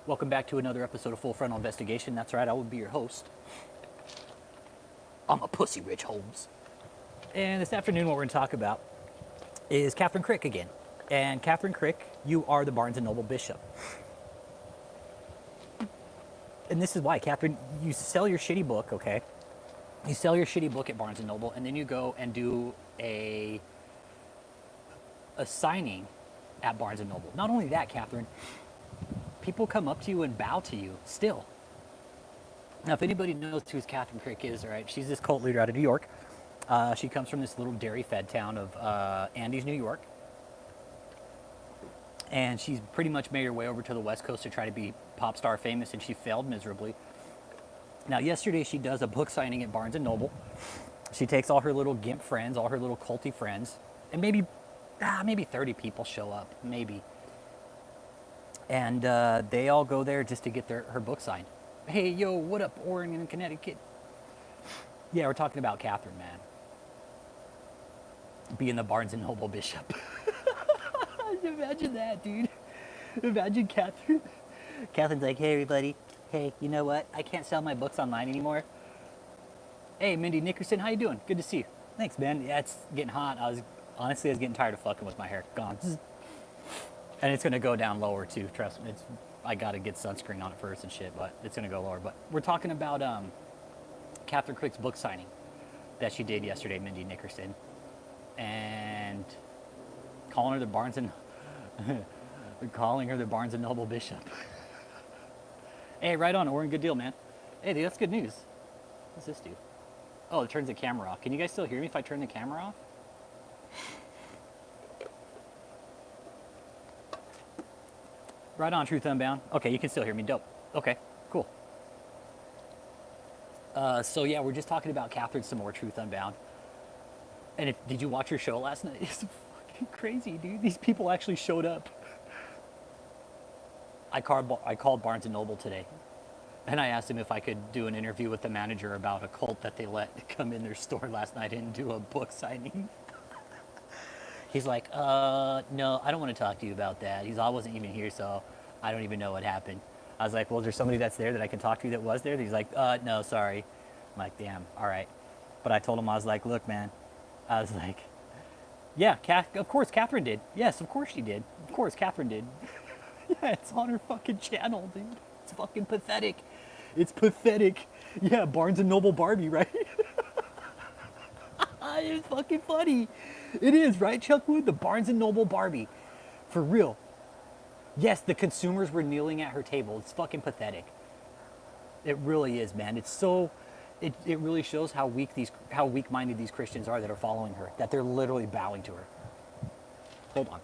Welcome back to another episode of Full Frontal Investigation. That's right, I will be your host. I'm a pussy, Rich Holmes. And this afternoon, what we're going to talk about is Catherine Crick again. And Catherine Crick, you are the Barnes & Noble bishop. And this is why, Catherine, you sell your shitty book, okay? You sell your shitty book at Barnes & Noble, and then you go and do a signing at Barnes & Noble. Not only that, Catherine, people come up to you and bow to you still. Now, if anybody knows who Catherine Crick is, all right, she's this cult leader out of New York. She comes from this little dairy-fed town of Andes, New York. And she's pretty much made her way over to the West Coast to try to be pop star famous, and she failed miserably. Now, yesterday she does a book signing at Barnes & Noble. She takes all her little gimp friends, all her little culty friends, and maybe 30 people show up, maybe. And they all go there just to get her book signed. Hey, yo, what up, Oregon and Connecticut? Yeah, we're talking about Catherine, man. Being the Barnes & Noble bishop. Imagine that, dude. Imagine Catherine. Catherine's like, hey, everybody. Hey, you know what? I can't sell my books online anymore. Hey, Mindy Nickerson, how you doing? Good to see you. Thanks, man. Yeah, it's getting hot. I was getting tired of fucking with my hair. Gone. And it's going to go down lower, too. Trust me. I got to get sunscreen on it first and shit, but it's going to go lower. But we're talking about Catherine Crick's book signing that she did yesterday, Mindy Nickerson. And calling her the Barnes & Noble bishop. Hey, right on, Oren. Good deal, man. Hey, dude, that's good news. What's this do? Oh, it turns the camera off. Can you guys still hear me if I turn the camera off? Right on, Truth Unbound. Okay, you can still hear me. Dope. Okay, cool. So yeah, we're just talking about Catherine some more, Truth Unbound. And did you watch your show last night? It's fucking crazy, dude. These people actually showed up. I called Barnes & Noble today, and I asked him if I could do an interview with the manager about a cult that they let come in their store last night and do a book signing. He's like, no, I don't want to talk to you about that. I wasn't even here, so I don't even know what happened. I was like, well, is there somebody that's there that I can talk to that was there? He's like, no, sorry. I'm like, damn, all right. But I told him, I was like, look, man. I was like, yeah, of course Catherine did. Yes, of course she did. Of course Catherine did. Yeah, it's on her fucking channel, dude. It's fucking pathetic. It's pathetic. Yeah, Barnes & Noble Barbie, right? It's fucking funny. It is, right, Chuck Wood? The Barnes & Noble Barbie. For real. Yes, the consumers were kneeling at her table. It's fucking pathetic. It really is, man. It's so... It really shows how weak-minded these Christians are that are following her. That they're literally bowing to her. Hold on.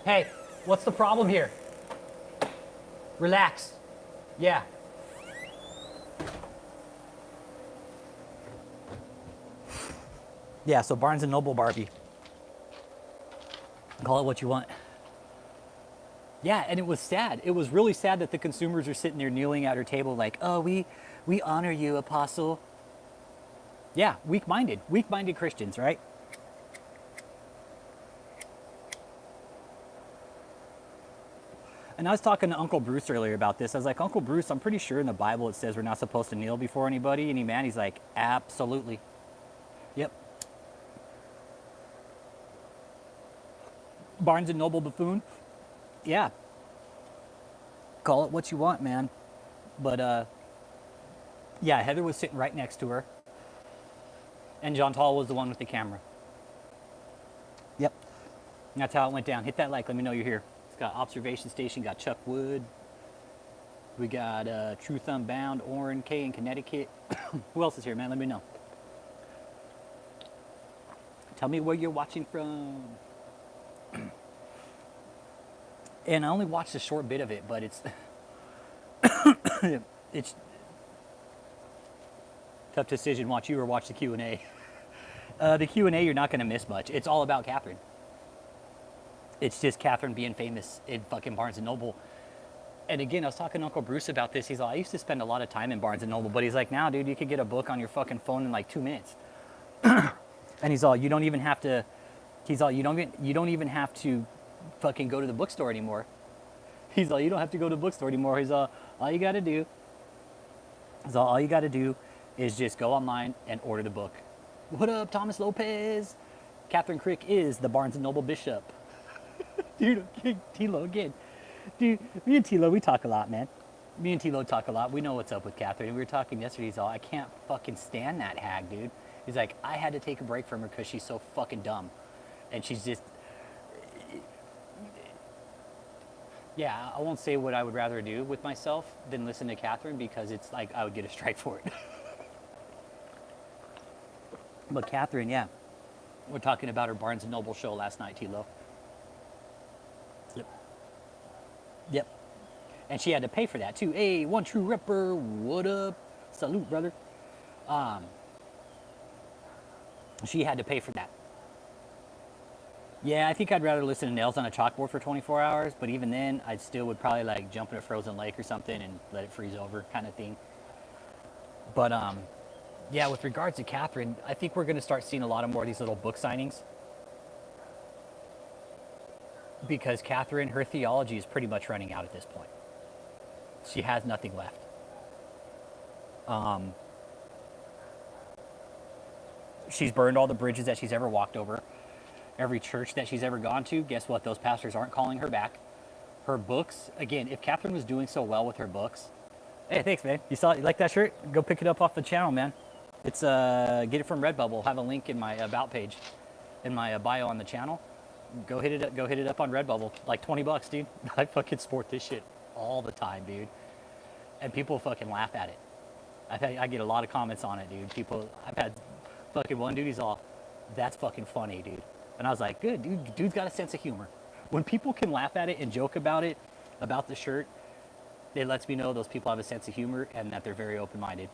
Hey, what's the problem here? Relax. Yeah. Yeah, so Barnes & Noble Barbie. Call it what you want. Yeah, and it was sad. It was really sad that the consumers are sitting there kneeling at her table like, oh, we honor you, Apostle. Yeah, weak-minded Christians, right? And I was talking to Uncle Bruce earlier about this. I was like, Uncle Bruce, I'm pretty sure in the Bible it says we're not supposed to kneel before anybody. And he's like, absolutely. Yep. Barnes & Noble buffoon. Yeah. Call it what you want, man. But, yeah, Heather was sitting right next to her. And John Tall was the one with the camera. Yep. And that's how it went down. Hit that like, let me know you're here. Got Observation Station, got Chuck Wood. We got Truth Unbound, Oren K in Connecticut. Who else is here, man? Let me know. Tell me where you're watching from. And I only watched a short bit of it, but it's it's tough decision. Watch you or watch the Q&A. The Q&A, you're not going to miss much. It's all about Catherine. It's just Catherine being famous in fucking Barnes & Noble. And again, I was talking to Uncle Bruce about this. He's like, I used to spend a lot of time in Barnes & Noble, but he's like, now, dude, you could get a book on your fucking phone in like 2 minutes. And he's all, you don't even have to, he's all, you don't even have to fucking go to the bookstore anymore. He's all, you don't have to go to the bookstore anymore. He's all you got to do, all you got to do is just go online and order the book. What up, Thomas Lopez? Catherine Crick is the Barnes & Noble Bishop. Dude, Tilo again. Dude, me and Tilo, we talk a lot, man. Me and Tilo talk a lot. We know what's up with Catherine. We were talking yesterday. He's all, I can't fucking stand that hag, dude. He's like, I had to take a break from her because she's so fucking dumb. And she's just... Yeah, I won't say what I would rather do with myself than listen to Catherine, because it's like I would get a strike for it. But Catherine, yeah. We're talking about her Barnes & Noble show last night, Tilo. Yep. Yep. And she had to pay for that too. Hey, one true ripper, what up? Salute, brother. She had to pay for that. Yeah, I think I'd rather listen to Nails on a Chalkboard for 24 hours, but even then, I still would probably like jump in a frozen lake or something and let it freeze over kind of thing. But yeah, with regards to Catherine, I think we're going to start seeing a lot of more of these little book signings. Because Catherine, her theology is pretty much running out at this point. She has nothing left. She's burned all the bridges that she's ever walked over. Every church that she's ever gone to, guess what? Those pastors aren't calling her back. Her books, again, if Catherine was doing so well with her books, hey, thanks, man. You like that shirt? Go pick it up off the channel, man. It's get it from Redbubble. I'll have a link in my about page, in my bio on the channel. Go hit it up. Go hit it up on Redbubble. Like $20, dude. I fucking sport this shit all the time, dude. And people fucking laugh at it. I get a lot of comments on it, dude. I've had fucking one dude, he's all, that's fucking funny, dude. And I was like, good, dude. Dude's got a sense of humor. When people can laugh at it and joke about it, about the shirt, it lets me know those people have a sense of humor and that they're very open-minded.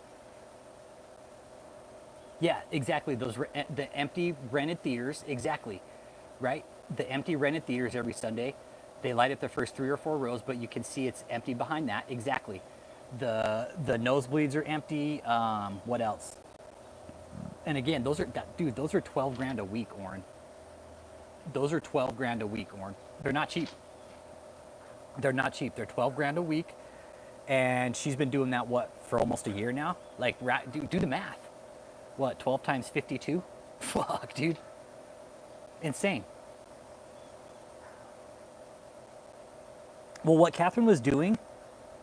Yeah, exactly. The empty rented theaters, exactly, right? The empty rented theaters every Sunday, they light up the first 3 or 4 rows, but you can see it's empty behind that. Exactly. The nosebleeds are empty. What else? And again, those are 12 grand a week, Orrin. Those are 12 grand a week, Orrin. They're not cheap. They're not cheap. They're 12 grand a week. And she's been doing that, what, for almost a year now? Like, do the math. What, 12 times 52? Fuck, dude. Insane. Well, what Catherine was doing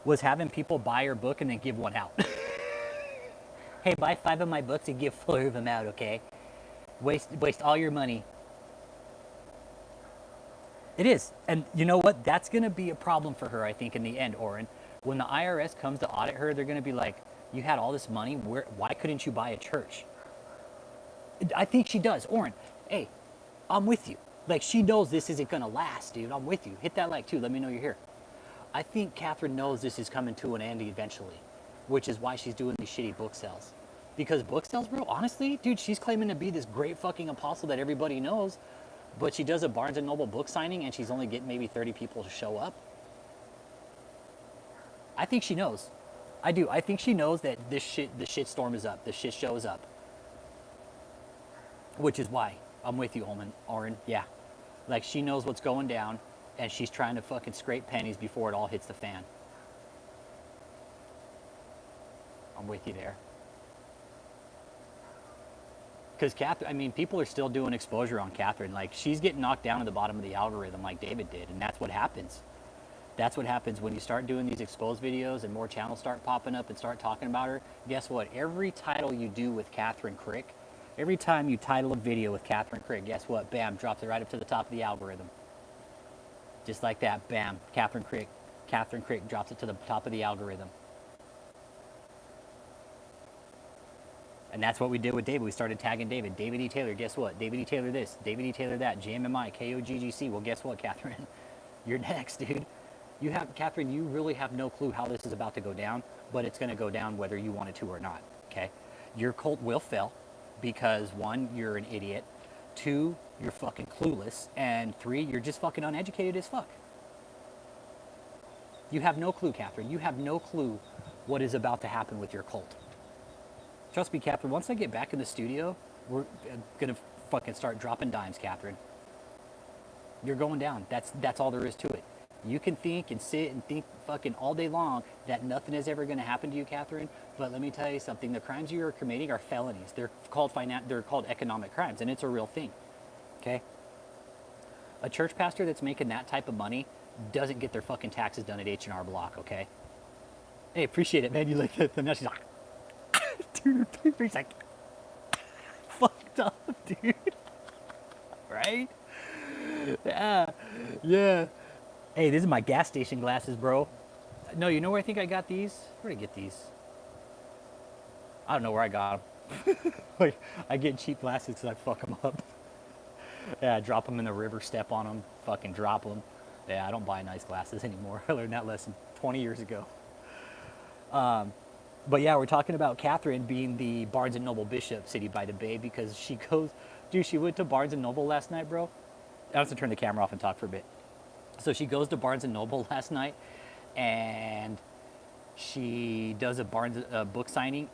was having people buy her book and then give one out. Hey, buy 5 of my books and give 4 of them out, okay? Waste all your money. It is. And you know what? That's going to be a problem for her, I think, in the end, Orrin. When the IRS comes to audit her, they're going to be like, you had all this money. Why couldn't you buy a church? I think she does. Orrin, hey, I'm with you. Like, she knows this isn't going to last, dude. I'm with you. Hit that like, too. Let me know you're here. I think Catherine knows this is coming to an end eventually, which is why she's doing these shitty book sales. Because book sales, bro, honestly, dude, she's claiming to be this great fucking apostle that everybody knows, but she does a Barnes & Noble book signing and she's only getting maybe 30 people to show up. I think she knows. I do. I think she knows that the shit storm is up. The shit show is up. Which is why I'm with you, Orrin. Yeah. Like, she knows what's going down and she's trying to fucking scrape pennies before it all hits the fan. I'm with you there. Because Catherine, I mean, people are still doing exposure on Catherine. Like, she's getting knocked down to the bottom of the algorithm like David did, and that's what happens. That's what happens when you start doing these exposed videos and more channels start popping up and start talking about her. Guess what? Every title you do with Catherine Crick, every time you title a video with Catherine Crick, guess what? Bam, drops it right up to the top of the algorithm. Just like that, bam, Catherine Crick drops it to the top of the algorithm. And that's what we did with David. We started tagging David. David E. Taylor, guess what? David E. Taylor this, David E. Taylor that, JMMI, KOGGC. Well, guess what, Catherine? You're next, dude. Catherine, you really have no clue how this is about to go down, but it's going to go down whether you want it to or not, okay? Your cult will fail because, 1, you're an idiot. 2, you're fucking clueless. And 3, you're just fucking uneducated as fuck. You have no clue, Catherine. You have no clue what is about to happen with your cult. Trust me, Catherine, once I get back in the studio, We're gonna fucking start dropping dimes, Catherine. You're going down. That's all there is to it. You can think and sit and think fucking all day long that nothing is ever going to happen to you, Catherine. But let me tell you something: the crimes you are committing are felonies. They're called economic crimes, and it's a real thing. Okay. A church pastor that's making that type of money doesn't get their fucking taxes done at H&R Block. Okay. Hey, appreciate it, man. You like that? Now she's like, dude, she's like, fucked up, dude. Right? Yeah. Yeah. Hey, this is my gas station glasses, bro. No, you know where I think I got these? Where'd I get these? I don't know where I got them. Like, I get cheap glasses because I fuck them up. Yeah, I drop them in the river, step on them, fucking drop them. Yeah, I don't buy nice glasses anymore. I learned that lesson 20 years ago. But yeah, we're talking about Catherine being the Barnes & Noble Bishop City by the Bay because she goes, dude, she went to Barnes & Noble last night, bro. I have to turn the camera off and talk for a bit. So she goes to Barnes & Noble last night and she does a book signing.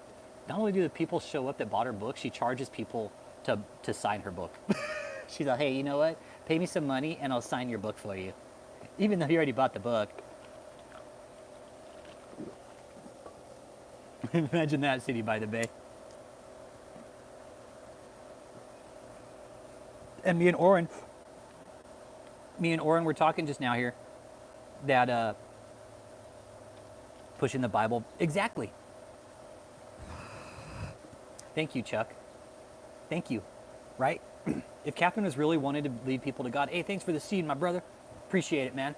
Not only do the people show up that bought her book, she charges people to sign her book. She's like, hey, you know what? Pay me some money and I'll sign your book for you. Even though you already bought the book. Imagine that, City by the Bay. And me and Oren were talking just now here that pushing the Bible. Exactly. Thank you, Chuck. Thank you. Right? If Catherine has really wanted to lead people to God, hey, thanks for the seed, my brother. Appreciate it, man.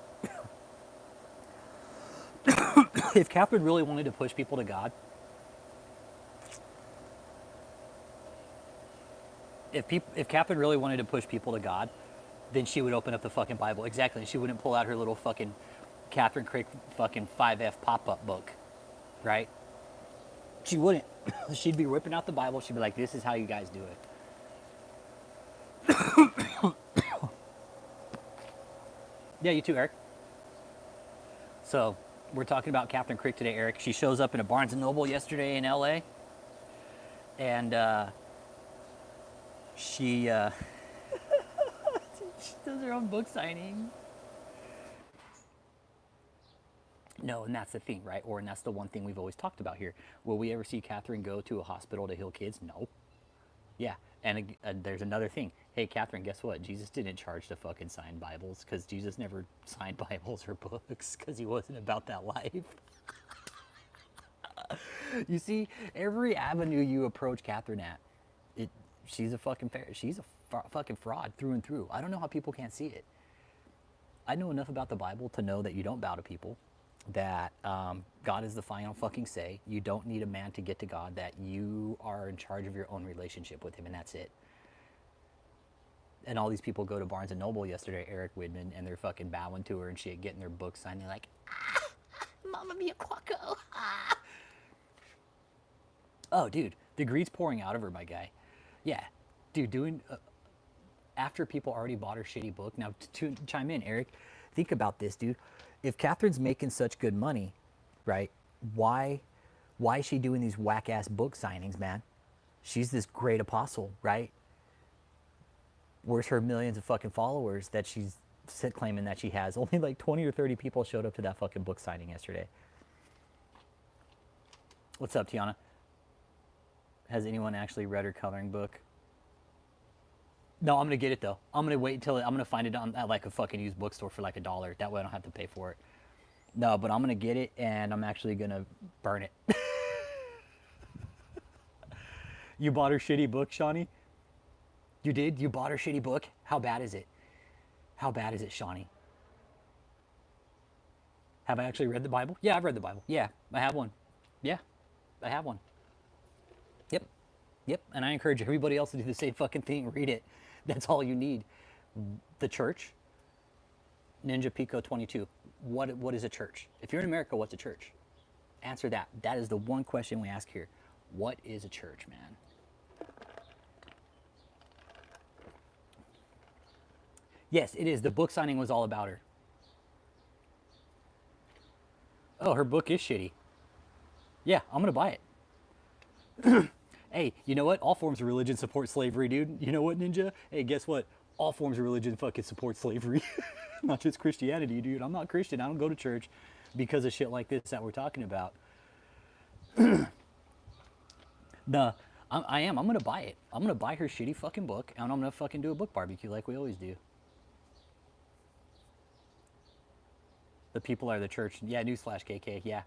If Catherine really wanted to push people to God, if Catherine really wanted to push people to God, then she would open up the fucking Bible. Exactly. And she wouldn't pull out her little fucking Catherine Crick fucking 5F pop-up book. Right? She wouldn't. She'd be ripping out the Bible. She'd be like, this is how you guys do it. Yeah, you too, Eric. So, we're talking about Catherine Crick today, Eric. She shows up in a Barnes & Noble yesterday in LA. And she does her own book signing. No, and that's the thing, right? And that's the one thing we've always talked about here. Will we ever see Catherine go to a hospital to heal kids? No. Yeah, and there's another thing. Hey, Catherine, guess what? Jesus didn't charge to fucking sign Bibles because Jesus never signed Bibles or books because he wasn't about that life. You see, every avenue you approach Catherine at, she's a fucking fucking fraud through and through. I don't know how people can't see it. I know enough about the Bible to know that you don't bow to people, that God is the final fucking say. You don't need a man to get to God, that you are in charge of your own relationship with him, and that's it. And all these people go to Barnes & Noble yesterday, Eric Widman, and they're fucking bowing to her and shit, getting their books signed. They're like, Mama mia quacko. Oh, dude, the greed's pouring out of her, my guy. Yeah, dude, doing... after people already bought her shitty book. Now, to chime in, Eric, think about this, dude. If Catherine's making such good money, right, why is she doing these whack-ass book signings, man? She's this great apostle, right? Where's her millions of fucking followers that she's claiming that she has? Only like 20 or 30 people showed up to that fucking book signing yesterday. What's up, Tiana? Has anyone actually read her coloring book? No, I'm gonna get it though. I'm gonna wait until I'm gonna find it at like a fucking used bookstore for like $1. That way I don't have to pay for it. No, but I'm gonna get it and I'm actually gonna burn it. You bought her shitty book, Shawnee? You did? You bought her shitty book? How bad is it? How bad is it, Shawnee? Have I actually read the Bible? Yeah, I've read the Bible. Yeah, I have one. Yeah, I have one. Yep. Yep. And I encourage everybody else to do the same fucking thing. Read it. That's all you need. The church, Ninja Pico 22. What is a church? If you're in America, what's a church? Answer that. That is the one question we ask here. What is a church, man? Yes, it is. The book signing was all about her. Oh, her book is shitty. Yeah, I'm going to buy it. Hey, you know what? All forms of religion support slavery, dude. You know what, Ninja? Hey, guess what? All forms of religion fucking support slavery. Not just Christianity, dude. I'm not Christian. I don't go to church because of shit like this that we're talking about. The I am. I'm gonna buy it. I'm gonna buy her shitty fucking book, and I'm gonna fucking do a book barbecue like we always do. The people are the church. Yeah, newsflash, KK. Yeah.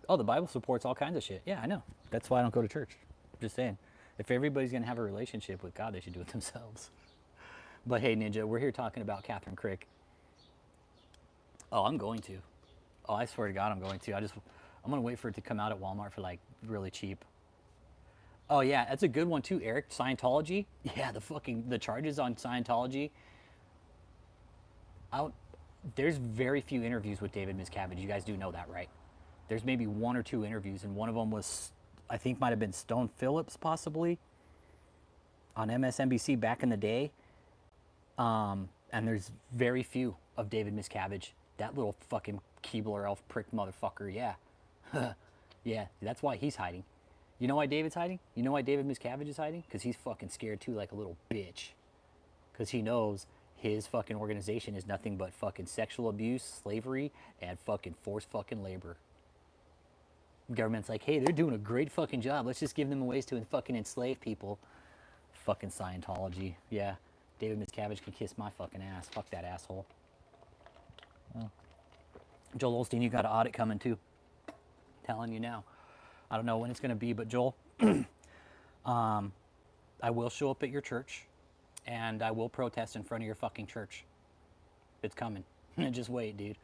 Oh, the Bible supports all kinds of shit. Yeah, I know. That's why I don't go to church. Just saying. If everybody's gonna have a relationship with God, they should do it themselves. But hey, Ninja, we're here talking about Catherine Crick. Oh, I'm going to. Oh, I swear to God, I'm going to. I'm gonna wait for it to come out at Walmart for like really cheap. Oh yeah, that's a good one too, Eric. Scientology. Yeah, the charges on Scientology. Out. There's very few interviews with David Miscavige. You guys do know that, right? There's maybe one or two interviews, and one of them was, I think, might have been Stone Phillips, possibly, on MSNBC back in the day. And there's very few of David Miscavige. That little fucking Keebler elf prick motherfucker, yeah. Yeah, that's why he's hiding. You know why David's hiding? You know why David Miscavige is hiding? Because he's fucking scared too, like a little bitch. Because he knows his fucking organization is nothing but fucking sexual abuse, slavery, and fucking forced fucking labor. The government's like, hey, they're doing a great fucking job. Let's just give them ways to fucking enslave people. Fucking Scientology. Yeah, David Miscavige can kiss my fucking ass. Fuck that asshole. Oh. Joel Osteen, you got an audit coming too. Telling you now. I don't know when it's going to be, but Joel, I will show up at your church, and I will protest in front of your fucking church. It's coming. Just wait, dude.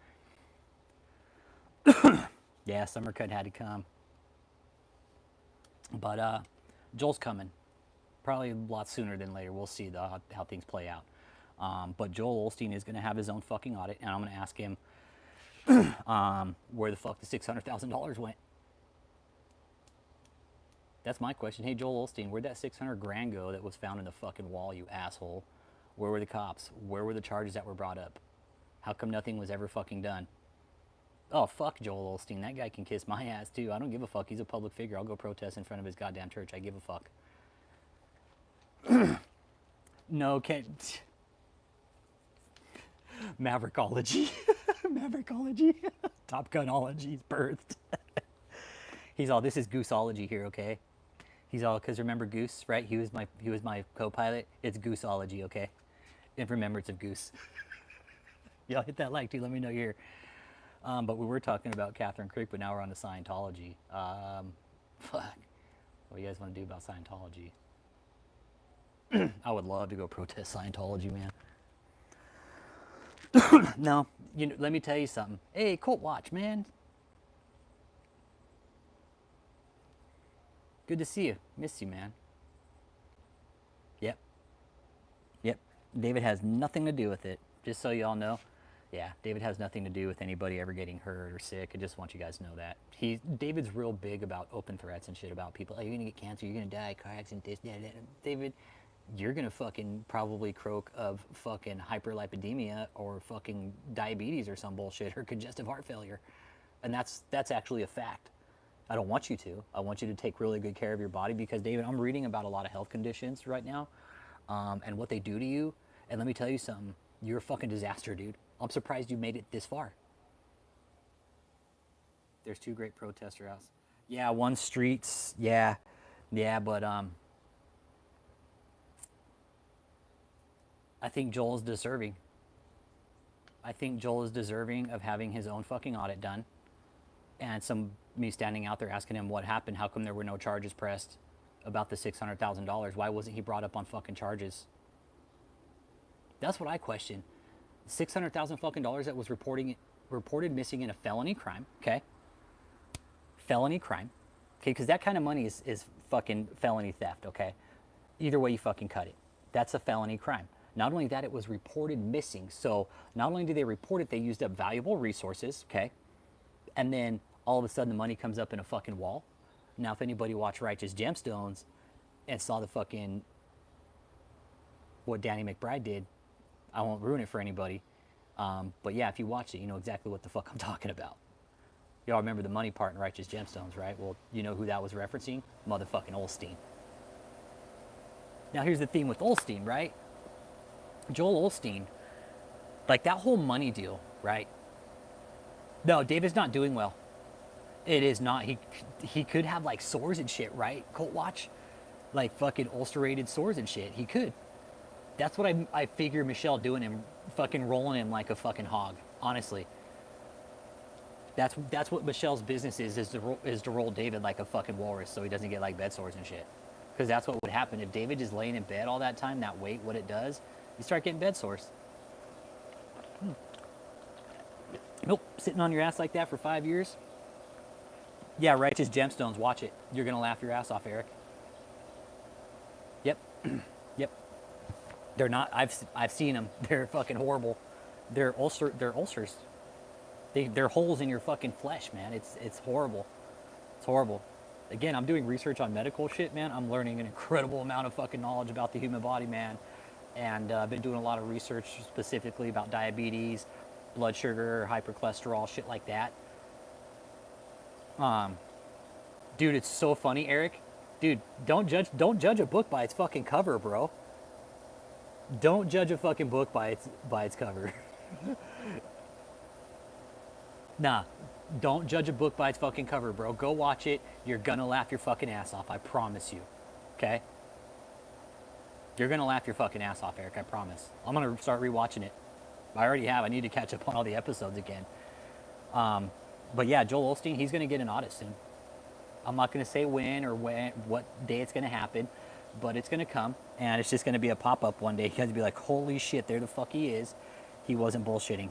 Yeah, Summercut had to come. But Joel's coming. Probably a lot sooner than later. We'll see how things play out. But Joel Osteen is going to have his own fucking audit, and I'm going to ask him where the fuck the $600,000 went. That's my question. Hey, Joel Osteen, where'd that 600 grand go that was found in the fucking wall, you asshole? Where were the cops? Where were the charges that were brought up? How come nothing was ever fucking done? Oh, fuck Joel Osteen. That guy can kiss my ass, too. I don't give a fuck. He's a public figure. I'll go protest in front of his goddamn church. I give a fuck. No, can't. Maverickology. Maverickology. Top Gunology's birthed. He's all, this is Gooseology here, okay? He's all, because remember Goose, right? He was my co-pilot. It's Gooseology, okay? In remembrance of Goose. Y'all hit that like, too. Let me know you're here. But we were talking about Catherine Crick, but now we're on to Scientology. Fuck. What do you guys want to do about Scientology? I would love to go protest Scientology, man. No, let me tell you something. Hey, Colt Watch, man. Good to see you. Missed you, man. Yep. Yep. David has nothing to do with it. Just so you all know. Yeah, David has nothing to do with anybody ever getting hurt or sick. I just want you guys to know that. David's real big about open threats and shit about people. Oh, you're going to get cancer, you're going to die, car accident, this, that. David, you're going to fucking probably croak of fucking hyperlipidemia or fucking diabetes or some bullshit or congestive heart failure. And that's actually a fact. I don't want you to. I want you to take really good care of your body because, David, I'm reading about a lot of health conditions right now and what they do to you. And let me tell you something. You're a fucking disaster, dude. I'm surprised you made it this far. There's two great protester outs. Yeah, one streets. Yeah, but I think Joel's deserving. I think Joel is deserving of having his own fucking audit done. And me standing out there asking him what happened, how come there were no charges pressed about the $600,000? Why wasn't he brought up on fucking charges? That's what I question. $600,000 fucking dollars that was reported missing in a felony crime, okay? Felony crime, okay? Because that kind of money is fucking felony theft, okay? Either way you fucking cut it. That's a felony crime. Not only that, it was reported missing. So not only did they report it, they used up valuable resources, okay? And then all of a sudden the money comes up in a fucking wall. Now, if anybody watched Righteous Gemstones and saw the fucking, what Danny McBride did, I won't ruin it for anybody. But yeah, if you watch it, you know exactly what the fuck I'm talking about. Y'all remember the money part in Righteous Gemstones, right? Well, you know who that was referencing? Motherfucking Olstein. Now, here's the thing with Olstein, right? Joel Olstein, like that whole money deal, right? No, David's not doing well. It is not. He could have like sores and shit, right? Colt watch, like fucking ulcerated sores and shit. He could. That's what I figure Michelle doing him, fucking rolling him like a fucking hog. Honestly, that's what Michelle's business is to roll David like a fucking walrus so he doesn't get like bed sores and shit. Because that's what would happen if David is laying in bed all that time. That weight, what it does, you start getting bed sores. Nope, sitting on your ass like that for 5 years. Yeah, Righteous Gemstones. Watch it. You're gonna laugh your ass off, Eric. Yep, yep. They're not. I've seen them. They're fucking horrible. They're ulcers. They're holes in your fucking flesh, man. It's horrible. It's horrible. Again, I'm doing research on medical shit, man. I'm learning an incredible amount of fucking knowledge about the human body, man. And I've been doing a lot of research specifically about diabetes, blood sugar, hypercholesterol, shit like that. Dude, it's so funny, Eric. Dude, don't judge a book by its fucking cover, bro. Don't judge a fucking book by its cover. Nah, don't judge a book by its fucking cover, bro. Go watch it. You're gonna laugh your fucking ass off. I promise you. Okay? You're gonna laugh your fucking ass off, Eric. I promise. I'm gonna start rewatching it. I already have. I need to catch up on all the episodes again. But yeah, Joel Osteen, he's gonna get an audit soon. I'm not gonna say when or what day it's gonna happen, but it's gonna come, and it's just gonna be a pop-up one day. You guys be like, holy shit, there the fuck he is. He wasn't bullshitting.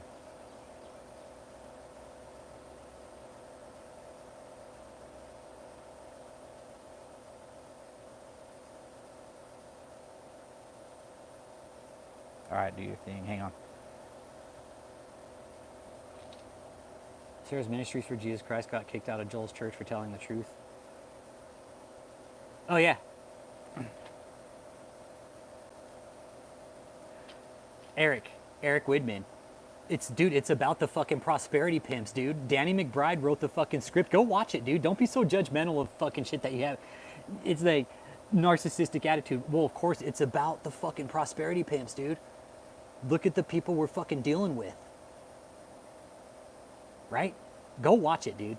All right, do your thing. Hang on. Sarah's Ministries for Jesus Christ got kicked out of Joel's church for telling the truth. Oh, yeah. Eric Widman. It's about the fucking prosperity pimps, dude. Danny McBride wrote the fucking script. Go watch it, dude. Don't be so judgmental of fucking shit that you have. It's like narcissistic attitude. Well, of course, it's about the fucking prosperity pimps, dude. Look at the people we're fucking dealing with. Right? Go watch it, dude.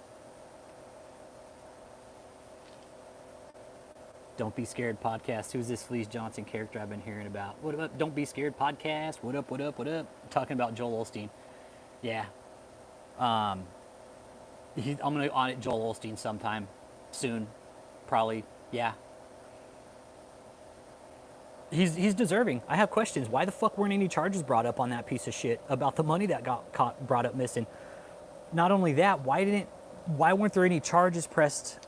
Don't Be Scared podcast. Who's this Fleece Johnson character I've been hearing about? What about Don't Be Scared podcast? What up, what up, what up? I'm talking about Joel Osteen. Yeah. I'm going to audit Joel Osteen sometime soon. Probably. Yeah. He's deserving. I have questions. Why the fuck weren't any charges brought up on that piece of shit about the money that got brought up missing? Not only that, why weren't there any charges pressed,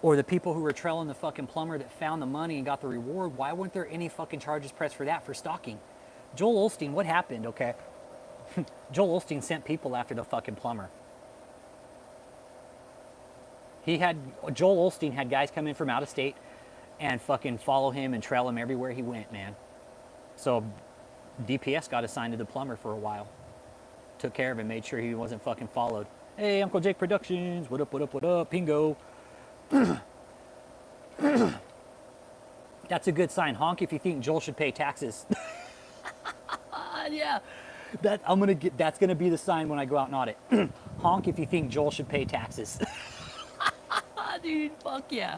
or the people who were trailing the fucking plumber that found the money and got the reward, why weren't there any fucking charges pressed for that, for stalking? Joel Osteen, what happened, okay? Joel Osteen sent people after the fucking plumber. Joel Osteen had guys come in from out of state and fucking follow him and trail him everywhere he went, man. So DPS got assigned to the plumber for a while. Took care of him, made sure he wasn't fucking followed. Hey, Uncle Jake Productions, what up, what up, what up, Pingo. That's a good sign. Honk if you think Joel should pay taxes. Yeah, that's gonna be the sign when I go out and audit. Honk if you think Joel should pay taxes. Dude, fuck yeah.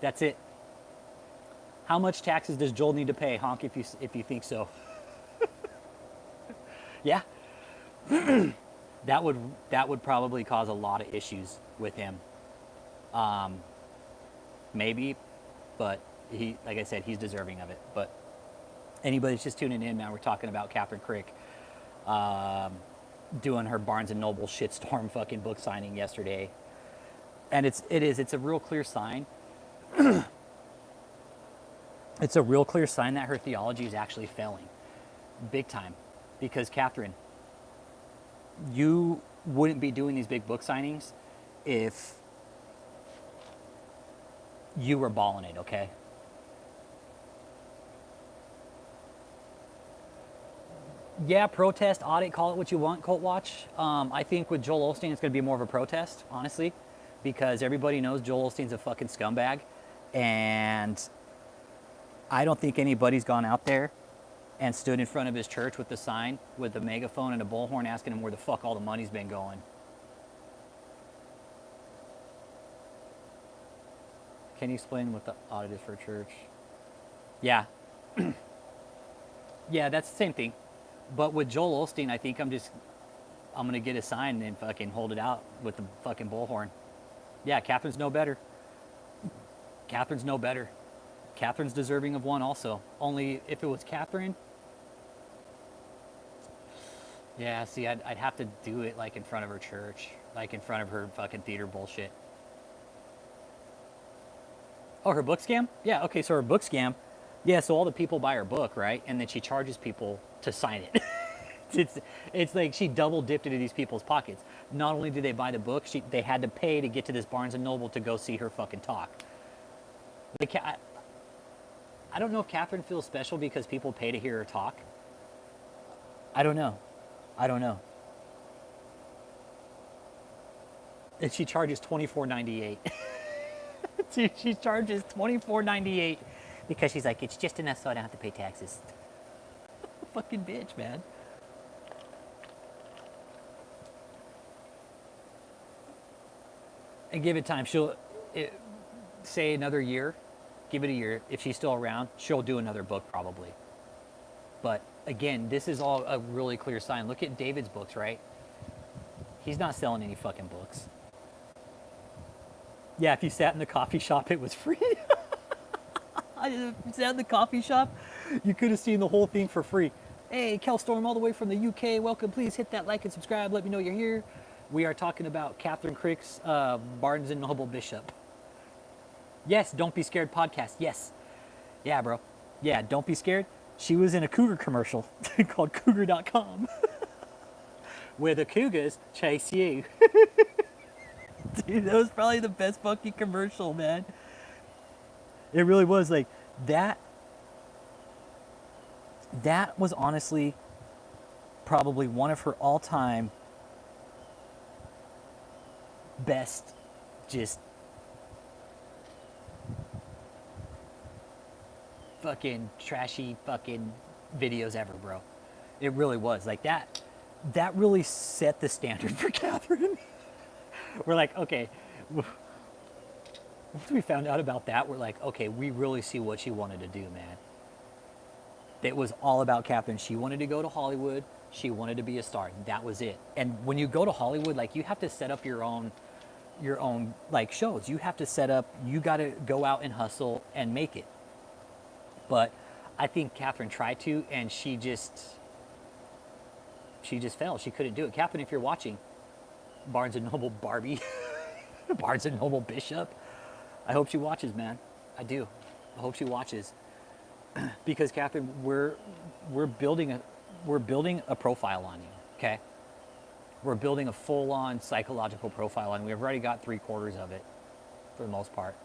That's it. How much taxes does Joel need to pay? Honk if you think so. Yeah. That would probably cause a lot of issues with him. Maybe, but like I said, he's deserving of it. But anybody that's just tuning in, man, we're talking about Catherine Crick doing her Barnes and Noble shitstorm fucking book signing yesterday. And it's a real clear sign. It's a real clear sign that her theology is actually failing. Big time. Because Catherine, you wouldn't be doing these big book signings if you were balling it, okay? Yeah, protest, audit, call it what you want, Cult Watch. I think with Joel Osteen, it's going to be more of a protest, honestly, because everybody knows Joel Osteen's a fucking scumbag. And I don't think anybody's gone out there and stood in front of his church with the sign, with a megaphone and a bullhorn asking him where the fuck all the money's been going. Can you explain what the audit is for church? Yeah. Yeah, that's the same thing. But with Joel Osteen, I think I'm going to get a sign and fucking hold it out with the fucking bullhorn. Yeah, Catherine's no better. Catherine's no better. Catherine's deserving of one also. Only if it was Catherine. Yeah, see, I'd have to do it like in front of her church. Like in front of her fucking theater bullshit. Oh, her book scam? Yeah, okay, so her book scam. Yeah, so all the people buy her book, right? And then she charges people to sign it. it's like she double dipped into these people's pockets. Not only did they buy the book, they had to pay to get to this Barnes & Noble to go see her fucking talk. Like, I don't know if Catherine feels special because people pay to hear her talk. I don't know. And she charges $24.98. She charges $24.98 because she's like, it's just enough so I don't have to pay taxes. Fucking bitch, man. And give it time. She'll say another year. Give it a year. If she's still around, she'll do another book probably. But again, this is all a really clear sign. Look at David's books, right? He's not selling any fucking books. Yeah, if you sat in the coffee shop, it was free. If you sat in the coffee shop, you could have seen the whole thing for free. Hey, Kel Storm all the way from the UK. Welcome. Please hit that like and subscribe. Let me know you're here. We are talking about Catherine Crick's Barnes & Noble Bishop. Yes, Don't Be Scared podcast. Yes. Yeah, bro. Yeah, don't be scared. She was in a Cougar commercial called Cougar.com where the Cougars chase you. Dude, that was probably the best fucking commercial, man. It really was. Like, that was honestly probably one of her all-time best just fucking trashy fucking videos ever, bro. It really was. Like, that really set the standard for Catherine. We're like, okay, once we found out about that, we're like, okay, we really see what she wanted to do, man. It was all about Catherine. She wanted to go to Hollywood. She wanted to be a star. That was it. And when you go to Hollywood, like, you have to set up your own like shows. You have to set up, you got to go out and hustle and make it. But I think Catherine tried to, and she just fell. She couldn't do it. Catherine, if you're watching, Barnes & Noble Barbie, Barnes & Noble Bishop, I hope she watches, man. I do. I hope she watches. Because Catherine, we're building a profile on you, okay? We're building a full-on psychological profile on you. We've already got 3/4 of it, for the most part.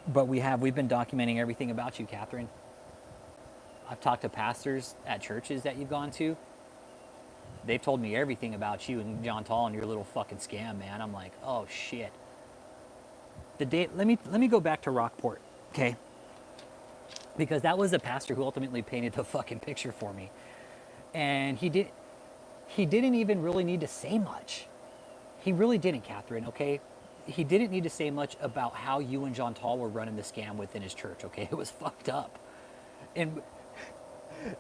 But we've been documenting everything about you, Catherine. I've talked to pastors at churches that you've gone to. They've told me everything about you and John Tall and your little fucking scam, man. I'm like, oh shit. Let me go back to Rockport, okay? Because that was the pastor who ultimately painted the fucking picture for me. And he didn't even really need to say much. He really didn't, Catherine, okay? He didn't need to say much about how you and John Tall were running the scam within his church, okay? It was fucked up. And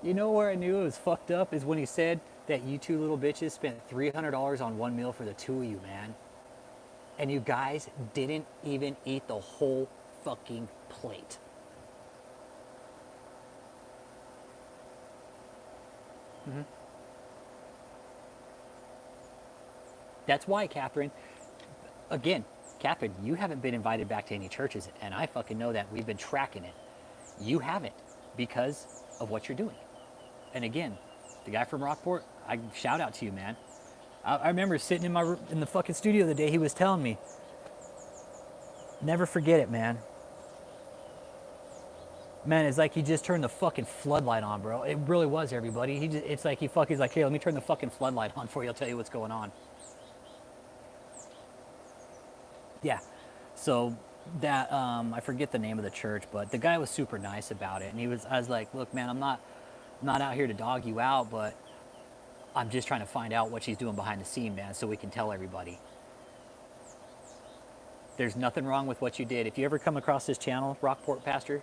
you know where I knew it was fucked up is when he said that you two little bitches spent $300 on one meal for the two of you, man. And you guys didn't even eat the whole fucking plate. Mm-hmm. That's why, Catherine, again, Catherine, you haven't been invited back to any churches, and I fucking know that. We've been tracking it. You haven't because of what you're doing. And again, the guy from Rockport, I shout out to you, man. I remember sitting in the fucking studio the day he was telling me. Never forget it, man. Man, it's like he just turned the fucking floodlight on, bro. It really was, everybody. It's like he's like, hey, let me turn the fucking floodlight on for you. I'll tell you what's going on. Yeah. So that I forget the name of the church, but the guy was super nice about it, and I was like, look, man, I'm not out here to dog you out, but I'm just trying to find out what she's doing behind the scene, man, so we can tell everybody. There's nothing wrong with what you did. If you ever come across this channel, Rockport Pastor,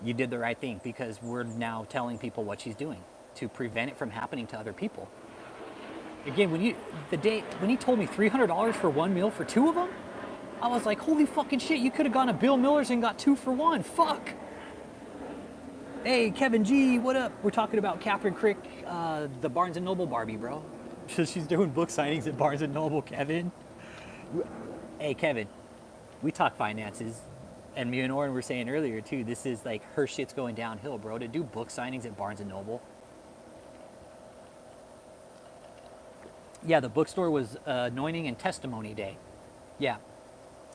you did the right thing, because we're now telling people what she's doing to prevent it from happening to other people. Again, when he told me $300 for one meal for two of them, I was like, holy fucking shit, you could have gone to Bill Miller's and got 2 for 1. Fuck. Hey, Kevin G, what up? We're talking about Catherine Crick, the Barnes & Noble Barbie, bro. She's doing book signings at Barnes & Noble, Kevin. Hey, Kevin, we talk finances. And me and Oren were saying earlier, too, this is like her shit's going downhill, bro. To do book signings at Barnes & Noble. Yeah, the bookstore was Anointing and Testimony Day. Yeah.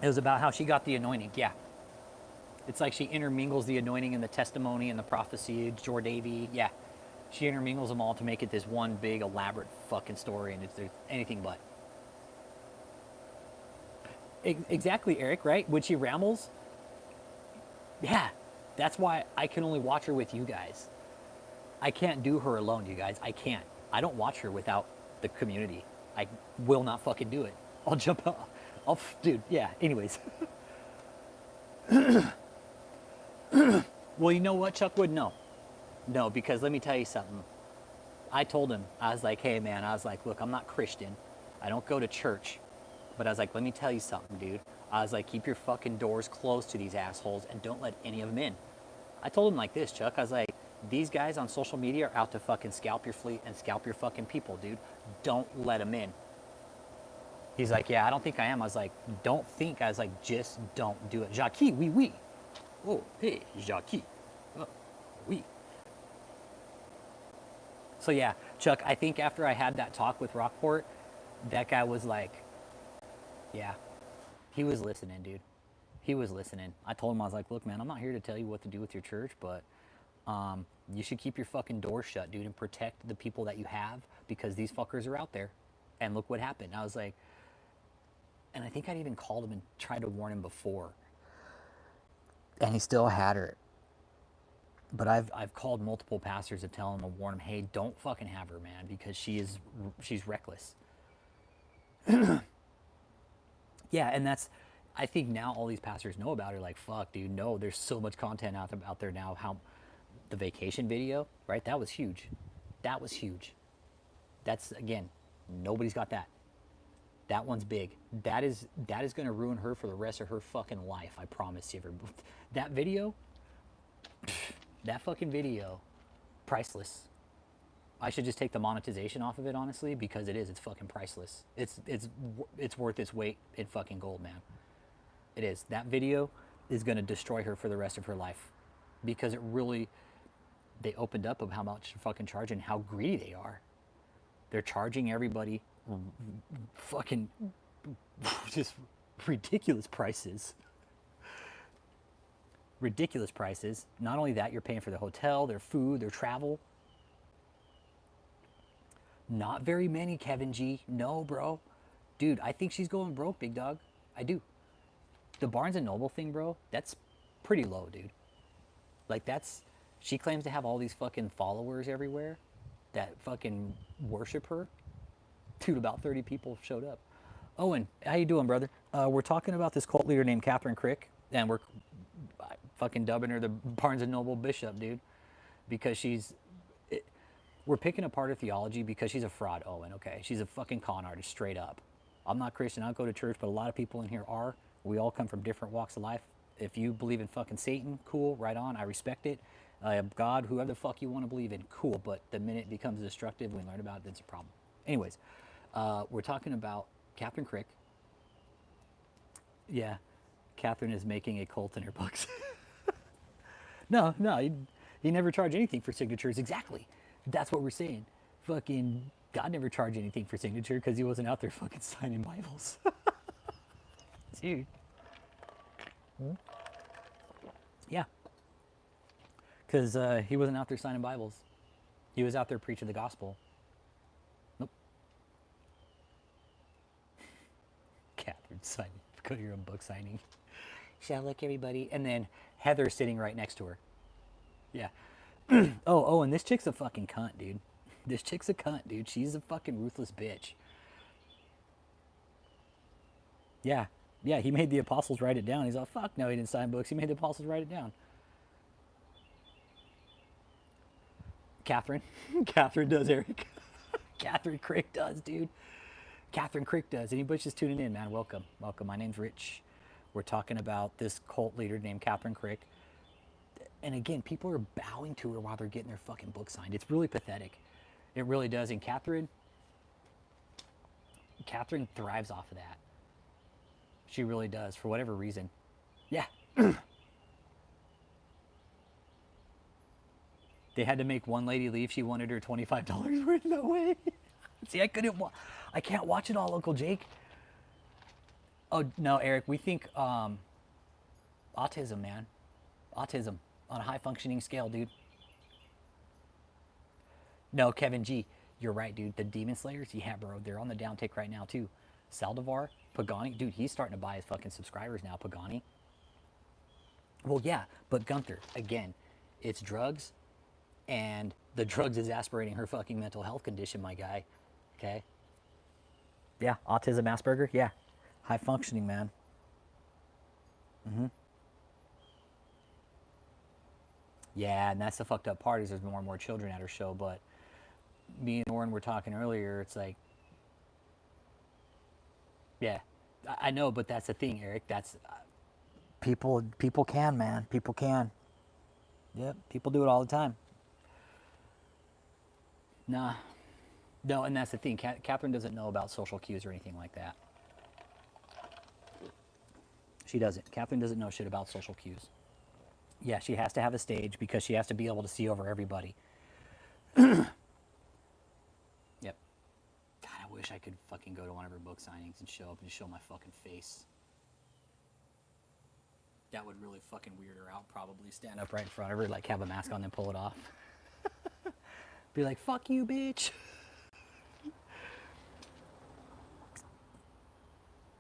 It was about how she got the anointing. Yeah. It's like she intermingles the anointing and the testimony and the prophecy, Davy. Yeah. She intermingles them all to make it this one big, elaborate fucking story, and it's anything but. Exactly, Eric, right? When she rambles, yeah. That's why I can only watch her with you guys. I can't do her alone, you guys. I can't. I don't watch her without the community. I will not fucking do it. I'll jump out. Dude, yeah. Anyways. Well, you know what, Chuck Wood? No. No, because let me tell you something. I told him, I was like, hey, man, I was like, look, I'm not Christian. I don't go to church. But I was like, let me tell you something, dude. I was like, keep your fucking doors closed to these assholes and don't let any of them in. I told him like this, Chuck. I was like, these guys on social media are out to fucking scalp your fleet and scalp your fucking people, dude. Don't let them in. He's like, yeah, I don't think I am. I was like, don't think. I was like, just don't do it. Jackie, oui. Oh, hey, Jackie. Oh, oui. So yeah, Chuck, I think after I had that talk with Rockport, that guy was like, yeah, he was listening, dude. He was listening. I told him, I was like, look, man, I'm not here to tell you what to do with your church, but you should keep your fucking door shut, dude, and protect the people that you have, because these fuckers are out there. And look what happened. I was like, and I think I'd even called him and tried to warn him before. And he still had her. But I've called multiple pastors to tell him, to warn him, hey, don't fucking have her, man, because she's reckless. Yeah, and that's, I think now all these pastors know about her. Like, fuck, dude, no, there's so much content out there now. How the vacation video, right? That was huge. That was huge. That's, again, nobody's got that. That one's big. That is going to ruin her for the rest of her fucking life. I promise you. That video, that fucking video, priceless. I should just take the monetization off of it, honestly, because it's fucking priceless. It's worth its weight in fucking gold, man. It is. That video is going to destroy her for the rest of her life, because they opened up of how much fucking charge and how greedy they are. They're charging everybody fucking just ridiculous prices. Ridiculous prices. Not only that, you're paying for their hotel, their food, their travel. Not very many, Kevin G. No, bro. Dude, I think she's going broke, big dog. I do. The Barnes & Noble thing, bro, that's pretty low, dude. Like, she claims to have all these fucking followers everywhere that fucking worship her. Dude, about 30 people showed up. Owen, how you doing, brother? We're talking about this cult leader named Catherine Crick, and we're fucking dubbing her the Barnes & Noble bishop, dude, because we're picking apart her theology because she's a fraud, Owen, okay? She's a fucking con artist, straight up. I'm not Christian, I don't go to church, but a lot of people in here are. We all come from different walks of life. If you believe in fucking Satan, cool, right on, I respect it. God, whoever the fuck you want to believe in, cool, but the minute it becomes destructive, we learn about it, it's a problem. Anyways, we're talking about Catherine Crick. Yeah, Catherine is making a cult in her books. No, he never charged anything for signatures, exactly. That's what we're saying. Fucking God never charged anything for signature because he wasn't out there fucking signing Bibles. Dude. Yeah. Because he wasn't out there signing Bibles. He was out there preaching the gospel. Nope. Catherine signing. Go to your own book signing. Shall I look, everybody? And then Heather's sitting right next to her. Yeah. Oh, and this chick's a fucking cunt, dude. This chick's a cunt, dude. She's a fucking ruthless bitch. Yeah. Yeah, he made the apostles write it down. He's all, fuck no, he didn't sign books. He made the apostles write it down. Catherine. Catherine does, Eric. Catherine Crick does, dude. Catherine Crick does. Anybody just tuning in, man, welcome. Welcome. My name's Rich. We're talking about this cult leader named Catherine Crick. And again, people are bowing to her while they're getting their fucking book signed. It's really pathetic. It really does. And Catherine thrives off of that. She really does, for whatever reason. Yeah. They had to make one lady leave. She wanted her $25 worth. No way. See, I can't watch it all, Uncle Jake. Oh, no, Eric, we think autism, man. Autism on a high functioning scale, dude. No, Kevin G, you're right, dude. The Demon Slayers, yeah, bro, they're on the downtick right now, too. Saldivar, Pagani, dude, he's starting to buy his fucking subscribers now, Pagani. Well, yeah, but Gunther, again, it's drugs, and the drugs exasperating her fucking mental health condition, my guy. Okay? Yeah, autism, Asperger, yeah. High functioning, man. Yeah, and that's the fucked up part is there's more and more children at her show, but me and Oren were talking earlier, it's like, yeah, I know, but that's the thing, Eric. That's people can, man. People can. Yep, people do it all the time. Nah, no, and that's the thing. Catherine doesn't know about social cues or anything like that. She doesn't. Catherine doesn't know shit about social cues. Yeah, she has to have a stage because she has to be able to see over everybody. Yep. God, I wish I could fucking go to one of her book signings and show up and show my fucking face. That would really fucking weird her out, probably. Stand up right in front of her, like have a mask on, then pull it off. Be like, fuck you, bitch.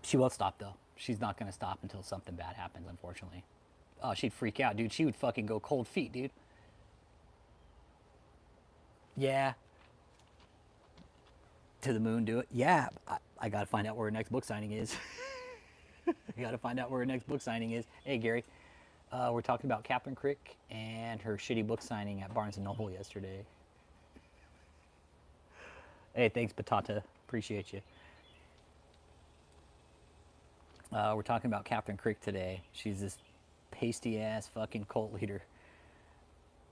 She won't stop, though. She's not going to stop until something bad happens, unfortunately. Oh, she'd freak out, dude. She would fucking go cold feet, dude. Yeah. To the moon, do it. Yeah, I got to find out where her next book signing is. I got to find out where her next book signing is. Hey, Gary. We're talking about Catherine Crick and her shitty book signing at Barnes & Noble yesterday. Hey, thanks, Patata. Appreciate you. We're talking about Catherine Crick today. She's this pasty-ass fucking cult leader.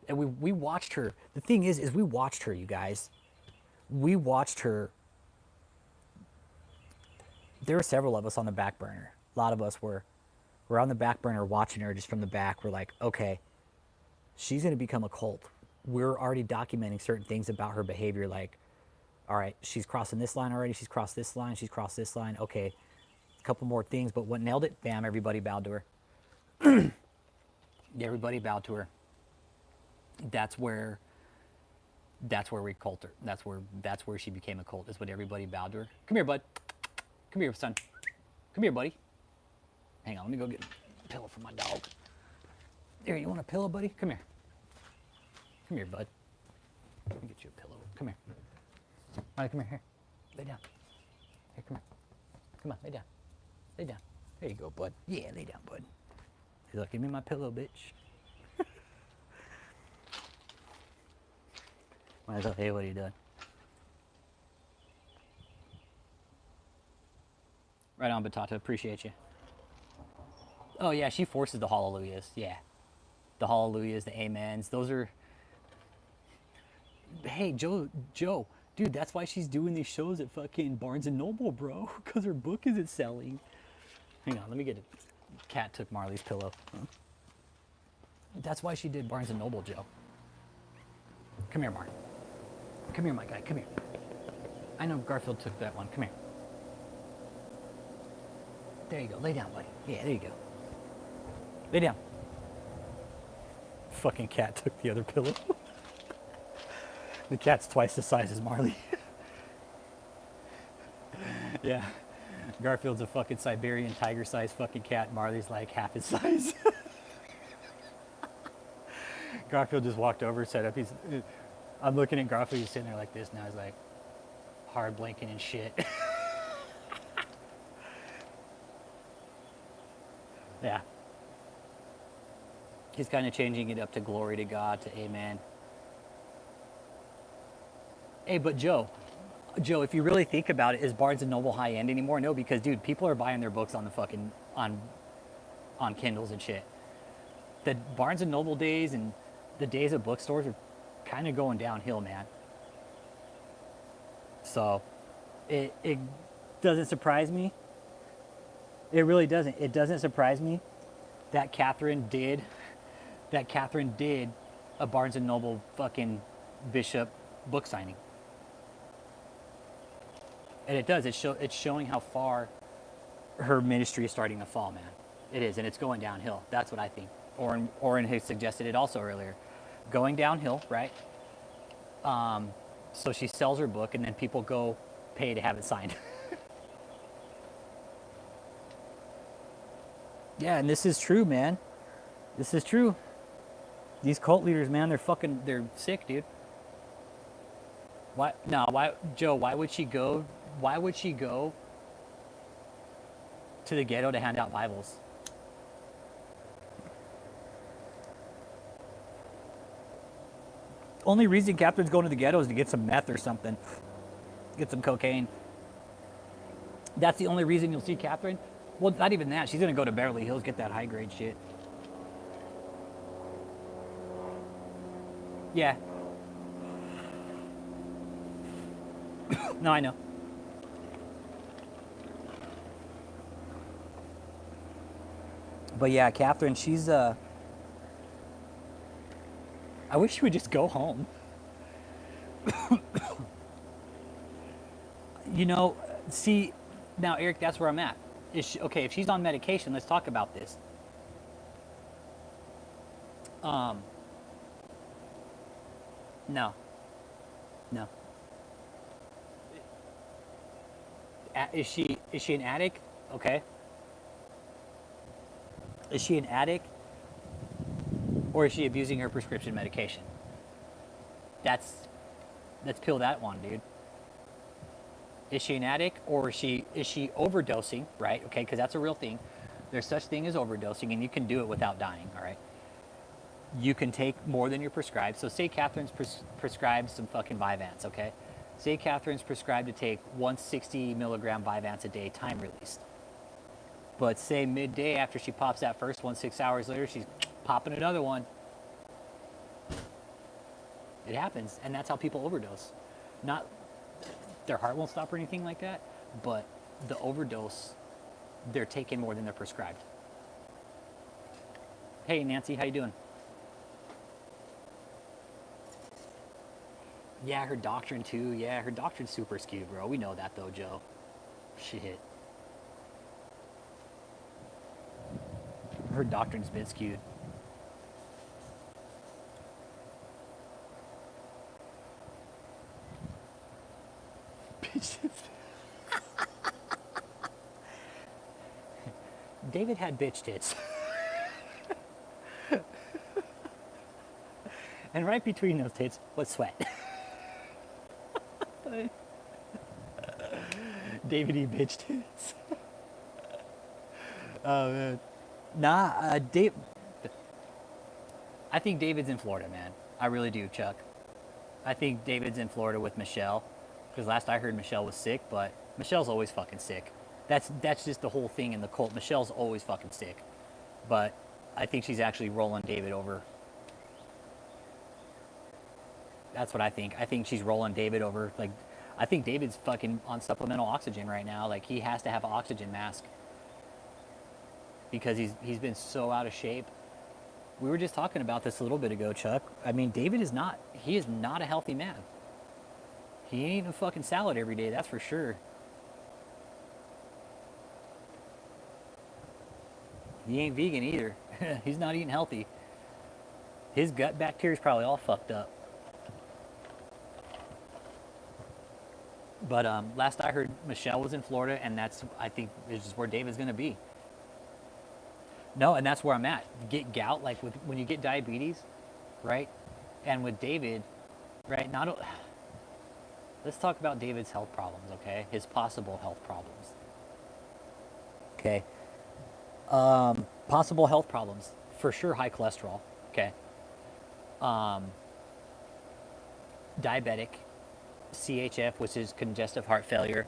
And we watched her. The thing is we watched her, you guys. We watched her. There were several of us on the back burner. A lot of us were on the back burner watching her just from the back. We're like, okay, she's going to become a cult. We're already documenting certain things about her behavior, like, all right, she's crossing this line already. She's crossed this line. She's crossed this line. Okay, a couple more things, but what nailed it? Bam, everybody bowed to her. Everybody bowed to her. That's where we cult her. That's where she became a cult. Is when everybody bowed to her. Come here, bud. Come here, son. Come here, buddy. Hang on, let me go get a pillow for my dog. There, you want a pillow, buddy? Come here. Come here, bud. Let me get you a pillow. Come here. All right, come here. Lay down. Here, come here. Come on, lay down. Lay down. There you go, bud. Yeah, lay down, bud. He's like, give me my pillow, bitch. Might as well, hey, what are you doing? Right on, Batata. Appreciate you. Oh, yeah, she forces the hallelujahs. Yeah. The hallelujahs, the amens. Those are... Hey, Joe. Dude, that's why she's doing these shows at fucking Barnes & Noble, bro. Because her book isn't selling. Hang on, let me get it. Cat took Marley's pillow. Huh? That's why she did Barnes & Noble, Joe. Come here, Mark. Come here, my guy. Come here. I know Garfield took that one. Come here. There you go. Lay down, buddy. Yeah, there you go. Lay down. fucking cat took the other pillow. The cat's twice the size as Marley. Yeah. Garfield's a fucking Siberian tiger-sized fucking cat. Marley's like half his size. Garfield just walked over, set up. I'm looking at Garfield. He's sitting there like this now. He's like hard blinking and shit. Yeah. He's kind of changing it up to glory to God, to amen. Hey, but Joe, if you really think about it, is Barnes and Noble high end anymore? No, because dude, people are buying their books on the fucking on Kindles and shit. The Barnes and Noble days and the days of bookstores are kind of going downhill, man. So it doesn't surprise me. It really doesn't. It doesn't surprise me that Catherine did a Barnes and Noble fucking Bishop book signing. And it does. It's showing how far her ministry is starting to fall, man. It is, and it's going downhill. That's what I think. Oren has suggested it also earlier. Going downhill, right? So she sells her book, and then people go pay to have it signed. Yeah, and this is true, man. This is true. These cult leaders, man, they're sick, dude. Why? No, why, Joe? Why would she go? Why would she go to the ghetto to hand out Bibles? Only reason Catherine's going to the ghetto is to get some meth or something, get some cocaine. That's the only reason you'll see Catherine. Well, not even that. She's gonna go to Beverly Hills, get that high grade shit. Yeah. No, I know. But yeah, Catherine, she's I wish she would just go home. You know, see, now Eric, that's where I'm at. Is she, okay, if she's on medication, let's talk about this. No. No. Is she an addict? Okay. Is she an addict? Or is she abusing her prescription medication? Let's peel that one, dude. Is she an addict, or is she overdosing, right? Okay, because that's a real thing. There's such thing as overdosing, and you can do it without dying, all right? You can take more than you're prescribed. So say Catherine's prescribed some fucking Vyvanse, okay? Say Catherine's prescribed to take 160 milligram Vyvanse a day, time released. But say midday after she pops that first one, 6 hours later, she's popping another one. It happens, and that's how people overdose. Not their heart won't stop or anything like that, but the overdose, they're taking more than they're prescribed. Hey Nancy, how you doing? Yeah, her doctrine too. Yeah, her doctrine's super skewed, bro. We know that though, Joe. Shit. Her doctrine's been skewed. David had bitch tits. And right between those tits was sweat. David E. bitch tits. Oh man. Nah, Dave. I think David's in Florida, man. I really do, Chuck. I think David's in Florida with Michelle. Because last I heard Michelle was sick, but Michelle's always fucking sick. That's just the whole thing in the cult. Michelle's always fucking sick. But I think she's actually rolling David over. That's what I think. I think she's rolling David over. Like, I think David's fucking on supplemental oxygen right now. Like, he has to have an oxygen mask. Because he's been so out of shape. We were just talking about this a little bit ago, Chuck. I mean, David is not a healthy man. He ain't eating fucking salad every day, that's for sure. He ain't vegan either. He's not eating healthy. His gut bacteria is probably all fucked up. But last I heard, Michelle was in Florida, and that's, I think, is just where David's going to be. No, and that's where I'm at. Get gout, like when you get diabetes, right? And with David, right? Let's talk about David's health problems, okay? His possible health problems. Okay. Possible health problems. For sure, high cholesterol. Okay. Diabetic, CHF, which is congestive heart failure.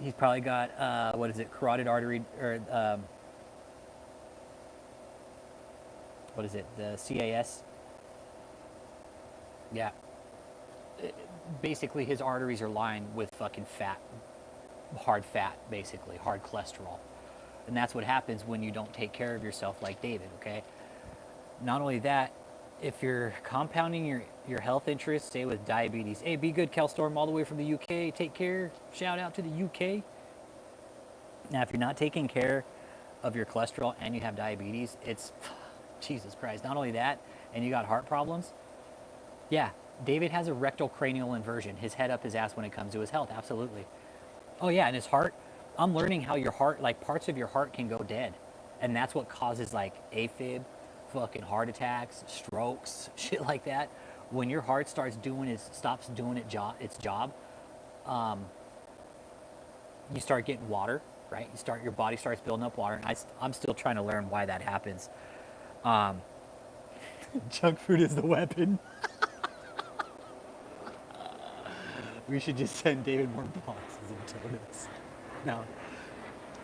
He's probably got, what is it, carotid artery, or what is it, the CAS? Yeah. Basically, his arteries are lined with fucking fat, hard fat, basically, hard cholesterol. And that's what happens when you don't take care of yourself like David, okay? Not only that, if you're compounding your health interests, say with diabetes, hey, be good, Cal Storm, all the way from the UK, take care, shout out to the UK. Now, if you're not taking care of your cholesterol and you have diabetes, it's, Jesus Christ, not only that, and you got heart problems, yeah, David has a rectal cranial inversion, his head up his ass when it comes to his health, absolutely. Oh yeah, and his heart, I'm learning how your heart, like parts of your heart can go dead. And that's what causes like AFib, fucking heart attacks, strokes, shit like that. When your heart stops doing its job, you start getting water, right? Your body starts building up water. And I'm still trying to learn why that happens. Junk food is the weapon. We should just send David more boxes of donuts. No,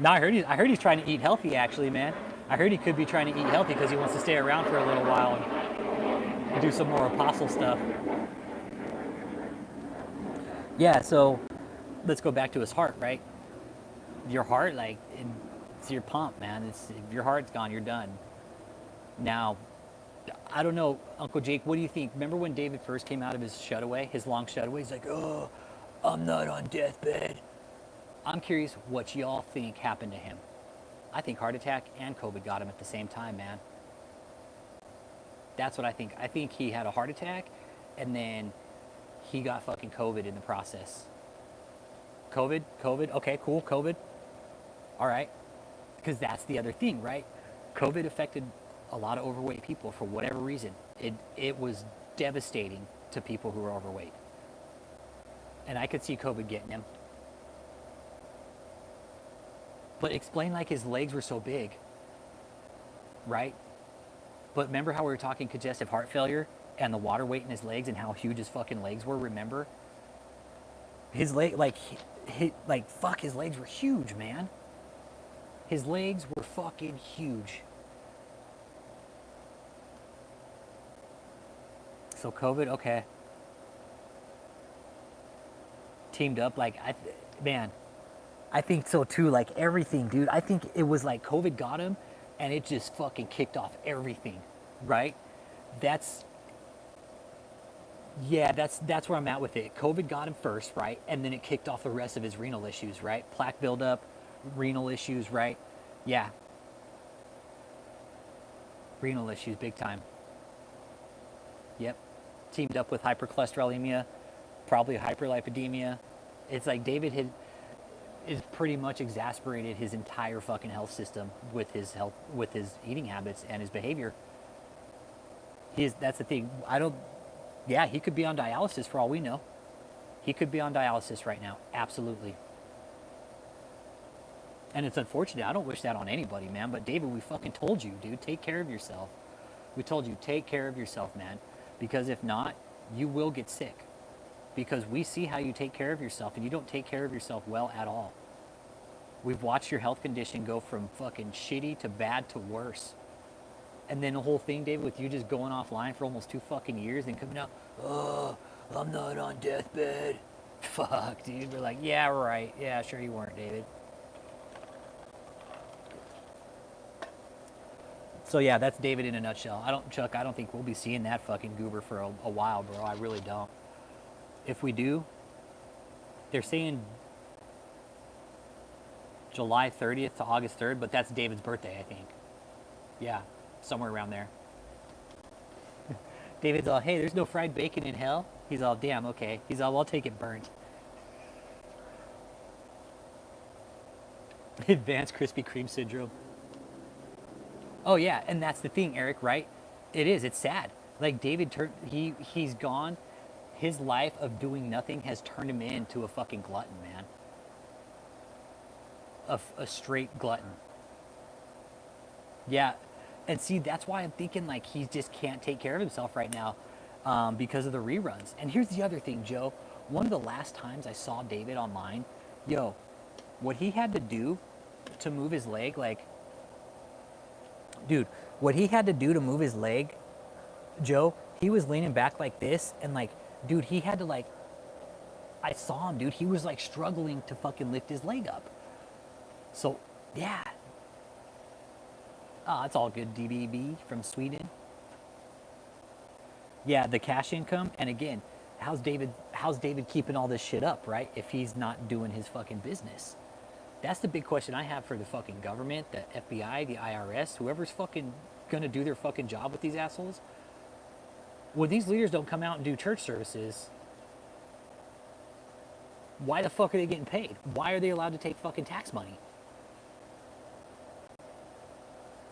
I heard he's trying to eat healthy. Actually, man, I heard he could be trying to eat healthy because he wants to stay around for a little while and do some more apostle stuff. Yeah. So let's go back to his heart, right? Your heart, like, it's your pump, man. If your heart's gone, you're done. Now, I don't know, Uncle Jake, what do you think? Remember when David first came out of his shutaway, his long shutaway? He's like, oh, I'm not on deathbed. I'm curious what y'all think happened to him. I think heart attack and COVID got him at the same time, man. That's what I think. I think he had a heart attack, and then he got fucking COVID in the process. COVID, okay, cool, COVID. All right. Because that's the other thing, right? COVID affected a lot of overweight people for whatever reason. It was devastating to people who were overweight. And I could see COVID getting him. But explain like his legs were so big, right? But remember how we were talking congestive heart failure and the water weight in his legs and how huge his fucking legs were, remember? His leg, fuck, his legs were huge, man. His legs were fucking huge. So COVID, okay. Teamed up, like, man, I think so too, like everything, dude. I think it was like COVID got him and it just fucking kicked off everything, right? That's where I'm at with it. COVID got him first, right? And then it kicked off the rest of his renal issues, right? Plaque buildup, renal issues, right? Yeah. Renal issues, big time. Yep. Teamed up with hypercholesterolemia, probably hyperlipidemia. It's like David is pretty much exasperated his entire fucking health system with his eating habits and his behavior. That's the thing. He could be on dialysis for all we know. He could be on dialysis right now. Absolutely. And it's unfortunate. I don't wish that on anybody, man. But David, we fucking told you, dude, take care of yourself. We told you, take care of yourself, man. Because if not, you will get sick. Because we see how you take care of yourself, and you don't take care of yourself well at all. We've watched your health condition go from fucking shitty to bad to worse. And then the whole thing, David, with you just going offline for almost 2 fucking years and coming out, oh, I'm not on deathbed. Fuck, dude. We're like, yeah, right. Yeah, sure you weren't, David. So yeah, that's David in a nutshell. Chuck, I don't think we'll be seeing that fucking goober for a while, bro. I really don't. If we do, they're saying July 30th to August 3rd, but that's David's birthday, I think. Yeah, somewhere around there. David's all, hey, there's no fried bacon in hell. He's all, damn, okay. He's all, well, I'll take it burnt. Advanced Krispy Kreme syndrome. Oh yeah, and that's the thing, Eric, right? It is. It's sad. Like David turned he's gone. His life of doing nothing has turned him into a fucking glutton, man. A straight glutton. Yeah. And see, that's why I'm thinking like he just can't take care of himself right now because of the reruns. And here's the other thing, Joe. One of the last times I saw David online, yo, what he had to do to move his leg, like, dude, what he had to do to move his leg, Joe, he was leaning back like this, and like, dude, he had to like, I saw him, dude, he was like struggling to fucking lift his leg up. So, yeah. Oh, it's all good, DBB from Sweden. Yeah, the cash income, and again, how's David keeping all this shit up, right? If he's not doing his fucking business. That's the big question I have for the fucking government, the FBI, the IRS, whoever's fucking gonna do their fucking job with these assholes. When these leaders don't come out and do church services, why the fuck are they getting paid? Why are they allowed to take fucking tax money?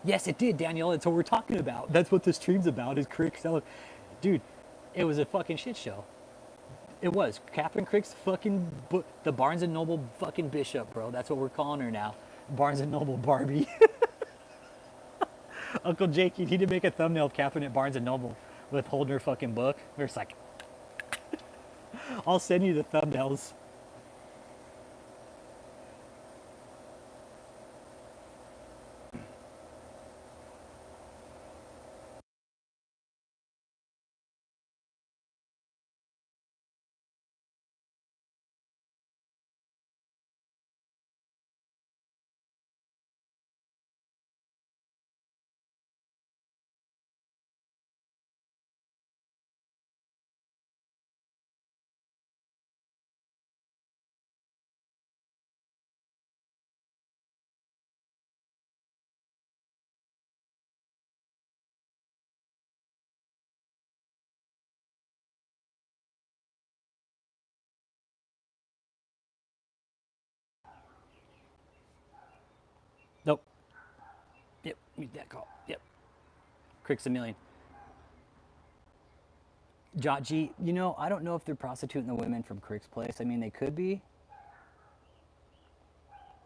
Yes, it did, Danielle. That's what we're talking about. That's what this stream's about, is Crick selling. Dude, it was a fucking shit show. It was. Catherine Crick's fucking, the Barnes& and Noble fucking bishop, bro. That's what we're calling her now. Barnes& and Noble Barbie. Uncle Jake, you need to make a thumbnail of Catherine at Barnes& and Noble with holding her fucking book. Where it's like, I'll send you the thumbnails. Nope. Yep, mute that call. Yep. Crick's a million. Jot G, I don't know if they're prostituting the women from Crick's place. I mean, they could be.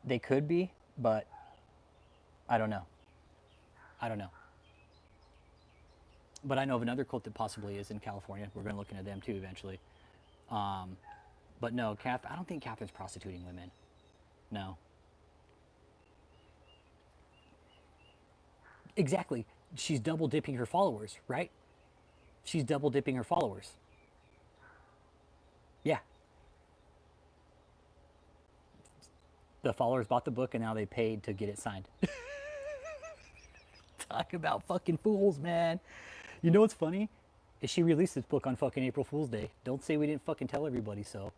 They could be, but I don't know. I don't know. But I know of another cult that possibly is in California. We're going to look into them too eventually. But no, I don't think Catherine's prostituting women. No. Exactly. She's double dipping her followers, right? She's double dipping her followers. Yeah. The followers bought the book and now they paid to get it signed. Talk about fucking fools, man. You know what's funny? Is she released this book on fucking April Fool's Day. Don't say we didn't fucking tell everybody so.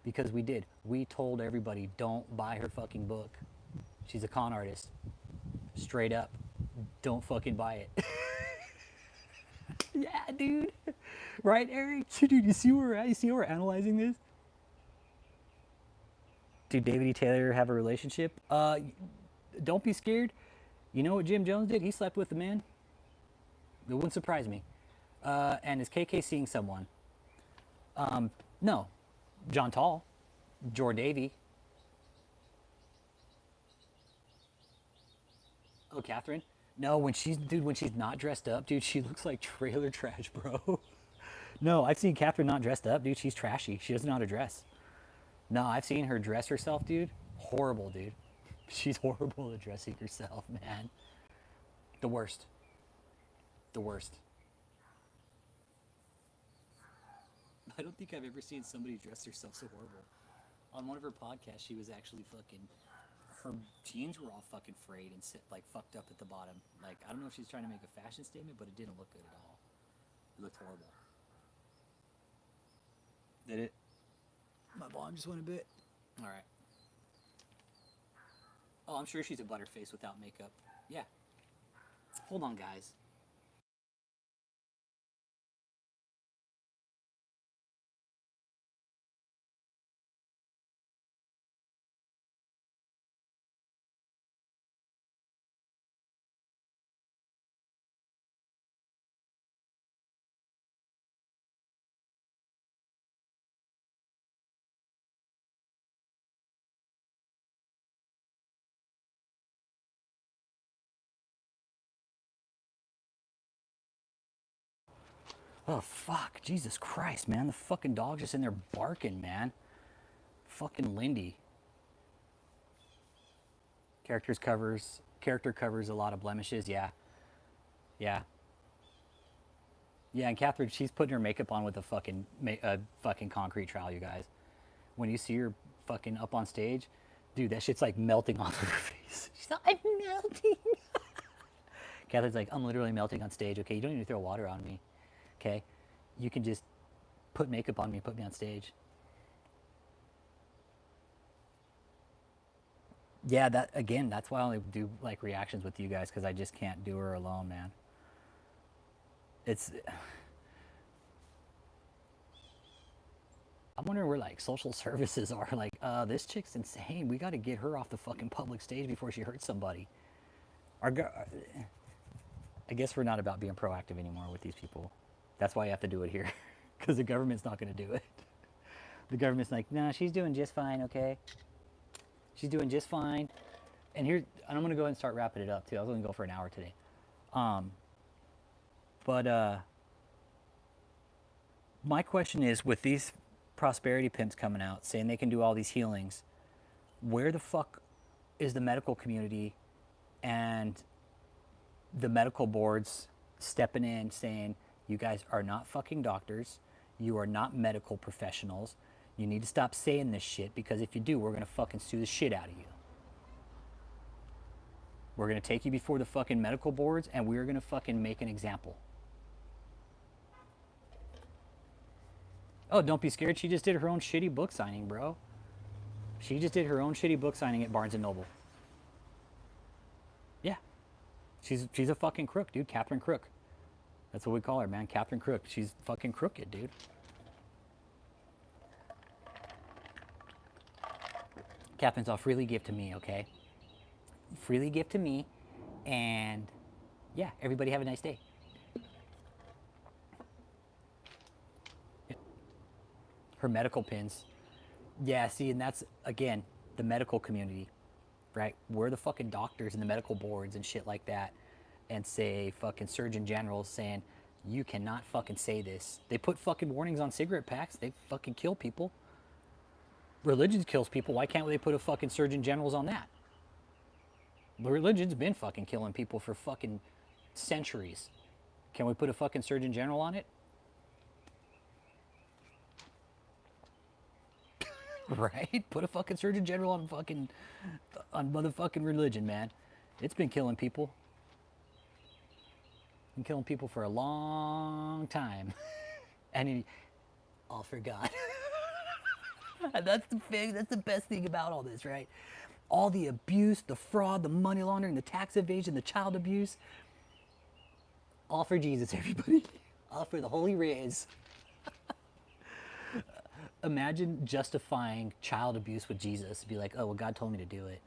Because we did. We told everybody, don't buy her fucking book. She's a con artist. Straight up. Don't fucking buy it. Yeah, dude. Right, Eric? Dude, you see where we're at? You see how we're analyzing this? Did David E. Taylor have a relationship? Don't be scared. You know what Jim Jones did? He slept with a man. It wouldn't surprise me. And is KK seeing someone? No. John Tall. Jor Davy. Oh, Catherine? No, when she's not dressed up, dude, she looks like trailer trash, bro. No, I've seen Catherine not dressed up, dude. She's trashy. She doesn't know how to dress. No, I've seen her dress herself, dude. Horrible, dude. She's horrible at dressing herself, man. The worst. The worst. I don't think I've ever seen somebody dress herself so horrible. On one of her podcasts, she was actually fucking. Her jeans were all fucking frayed and like fucked up at the bottom. Like, I don't know if she's trying to make a fashion statement, but it didn't look good at all. It looked horrible. Did it? My volume just went a bit. All right. Oh, I'm sure she's a butterface without makeup. Yeah. Hold on, guys. Oh, fuck. Jesus Christ, man. The fucking dog's just in there barking, man. Fucking Lindy. Character covers a lot of blemishes. Yeah. Yeah. Yeah, and Catherine, she's putting her makeup on with a fucking concrete trowel, you guys. When you see her fucking up on stage, dude, that shit's like melting off of her face. She's like, I'm melting. Catherine's like, I'm literally melting on stage. Okay, you don't need to throw water on me. Okay, you can just put makeup on me and put me on stage. Yeah, that again, that's why I only do like reactions with you guys because I just can't do her alone, man. It's I'm wondering where like social services are. Like, this chick's insane. We got to get her off the fucking public stage before she hurts somebody. Our, I guess we're not about being proactive anymore with these people. That's why I have to do it here, because the government's not going to do it. The government's like, nah, she's doing just fine. Okay, she's doing just fine. And here, and I'm going to go ahead and start wrapping it up too. I was going to go for an hour today. Um, but my question is, with these prosperity pimps coming out saying they can do all these healings, where the fuck is the medical community and the medical boards stepping in saying, you guys are not fucking doctors, you are not medical professionals, you need to stop saying this shit, because if you do, we're gonna fucking sue the shit out of you. We're gonna take you before the fucking medical boards and we're gonna fucking make an example. Oh, don't be scared. She just did her own shitty book signing, bro. She just did her own shitty book signing at Barnes and Noble. Yeah. She's a fucking crook, dude. Catherine Crook. That's what we call her, man. Catherine Crook. She's fucking crooked, dude. Catherine's all, freely give to me, okay? Freely give to me. And yeah, everybody have a nice day. Her medical pins. Yeah, see, and that's, again, the medical community, right? We're the fucking doctors and the medical boards and shit like that, and say fucking surgeon generals saying, you cannot fucking say this. They put fucking warnings on cigarette packs. They fucking kill people. Religion kills people. Why can't they put a fucking surgeon generals on that? Religion's been fucking killing people for fucking centuries. Can we put a fucking surgeon general on it? Right? Put a fucking surgeon general on motherfucking religion, man. It's been killing people. Been killing people for a long time. And he all forgot. That's the thing. That's the best thing about all this, right? All the abuse, the fraud, the money laundering, the tax evasion, the child abuse. All for Jesus, everybody. All for the holy rays. Imagine justifying child abuse with Jesus. Be like, oh, well, God told me to do it.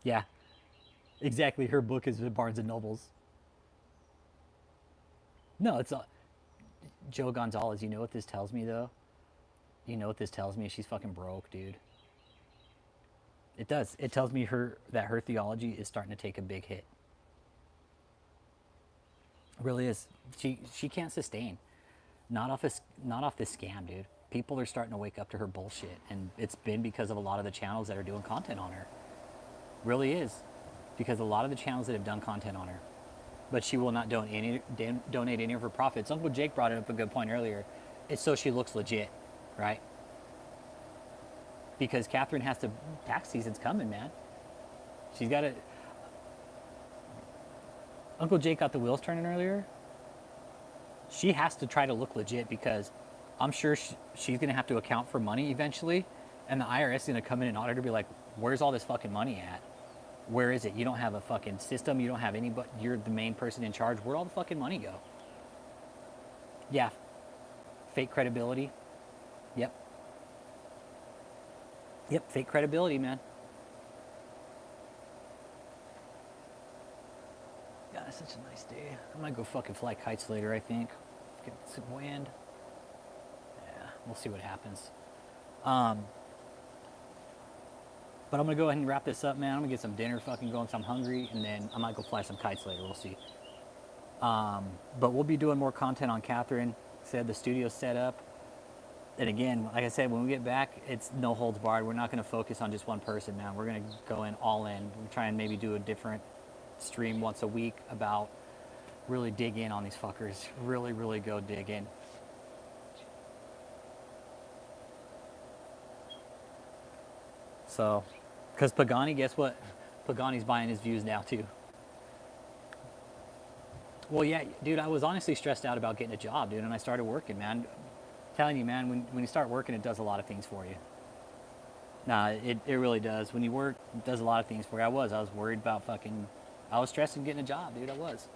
Yeah, exactly. Her book is at Barnes and Nobles. No, it's not. Joe Gonzalez, you know what this tells me, though? You know what this tells me? She's fucking broke, dude. It does. It tells me that her theology is starting to take a big hit. It really is. She can't sustain. Not off this scam, dude. People are starting to wake up to her bullshit, and it's been because of a lot of the channels that are doing content on her. Really is, because a lot of the channels that have done content on her, but she will not donate any of her profits. Uncle Jake brought up a good point earlier. It's so she looks legit, right? Because Catherine has to. Tax season's coming, man. She's got to. Uncle Jake got the wheels turning earlier. She has to try to look legit, because I'm sure she's going to have to account for money eventually, and the IRS is going to come in and audit her, be like, where's all this fucking money at? Where is it? You don't have a fucking system. You don't have anybody. You're the main person in charge. Where'd all the fucking money go? Yeah. Fake credibility. Yep. Yep. Fake credibility, man. God, it's such a nice day. I'm gonna go fucking fly kites later, I think. Get some wind. Yeah, we'll see what happens. But I'm gonna go ahead and wrap this up, man. I'm gonna get some dinner fucking going, so I'm hungry, and then I might go fly some kites later. We'll see. But we'll be doing more content on Catherine. Said the studio's set up. And again, like I said, when we get back, it's no holds barred. We're not gonna focus on just one person, man. We're gonna go in all in. We're trying to maybe do a different stream once a week about really dig in on these fuckers. Really, really go dig in. So, because Pagani, guess what? Pagani's buying his views now too. Well, yeah, dude, I was honestly stressed out about getting a job, dude, and I started working, man. I'm telling you, man, when you start working, it does a lot of things for you. Nah, it really does. When you work, it does a lot of things for you. I was worried about fucking, I was stressed in getting a job, dude, I was.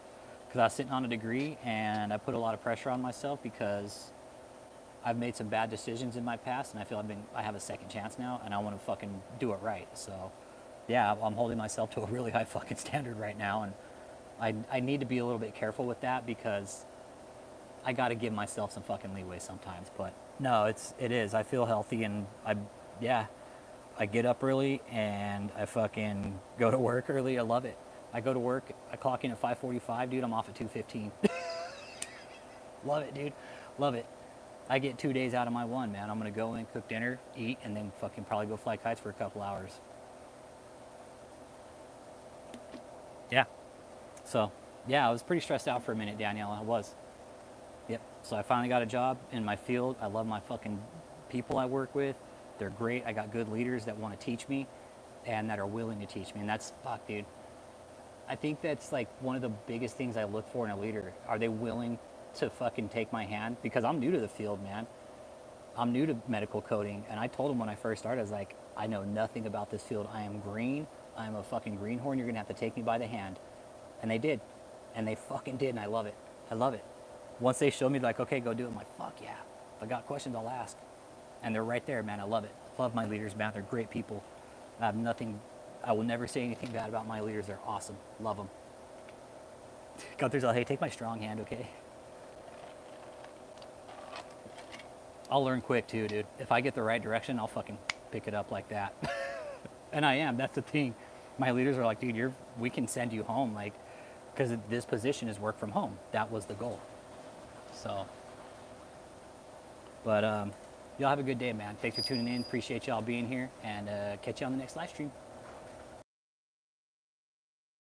Because I was sitting on a degree, and I put a lot of pressure on myself because I've made some bad decisions in my past, and I feel I have a second chance now, and I want to fucking do it right. So, yeah, I'm holding myself to a really high fucking standard right now, and I need to be a little bit careful with that because I got to give myself some fucking leeway sometimes. But no, it is. I feel healthy, and I get up early and I fucking go to work early. I love it. I go to work. I clock in at 5:45, dude. I'm off at 2:15. Love it, dude. Love it. I get 2 days out of my one, man. I'm gonna go in, cook dinner, eat, and then fucking probably go fly kites for a couple hours. Yeah. So, yeah, I was pretty stressed out for a minute, Danielle. I was. Yep. So I finally got a job in my field. I love my fucking people I work with. They're great. I got good leaders that want to teach me and that are willing to teach me. And that's, fuck, dude. I think that's like one of the biggest things I look for in a leader. Are they willing to fucking take my hand? Because I'm new to the field, man. I'm new to medical coding. And I told them when I first started, I was like, I know nothing about this field. I am green. I'm a fucking greenhorn. You're going to have to take me by the hand. And they did. And they fucking did. And I love it. I love it. Once they showed me, like, okay, go do it. I'm like, fuck yeah. If I got questions, I'll ask. And they're right there, man. I love it. Love my leaders, man. They're great people. I have nothing, I will never say anything bad about my leaders. They're awesome. Love them. Gunther's like, hey, take my strong hand, okay? I'll learn quick too, dude. If I get the right direction, I'll fucking pick it up like that. And I am. That's the thing. My leaders are like, dude, we can send you home, like, because this position is work from home. That was the goal. So, but y'all have a good day, man. Thanks for tuning in. Appreciate y'all being here, and catch you on the next live stream.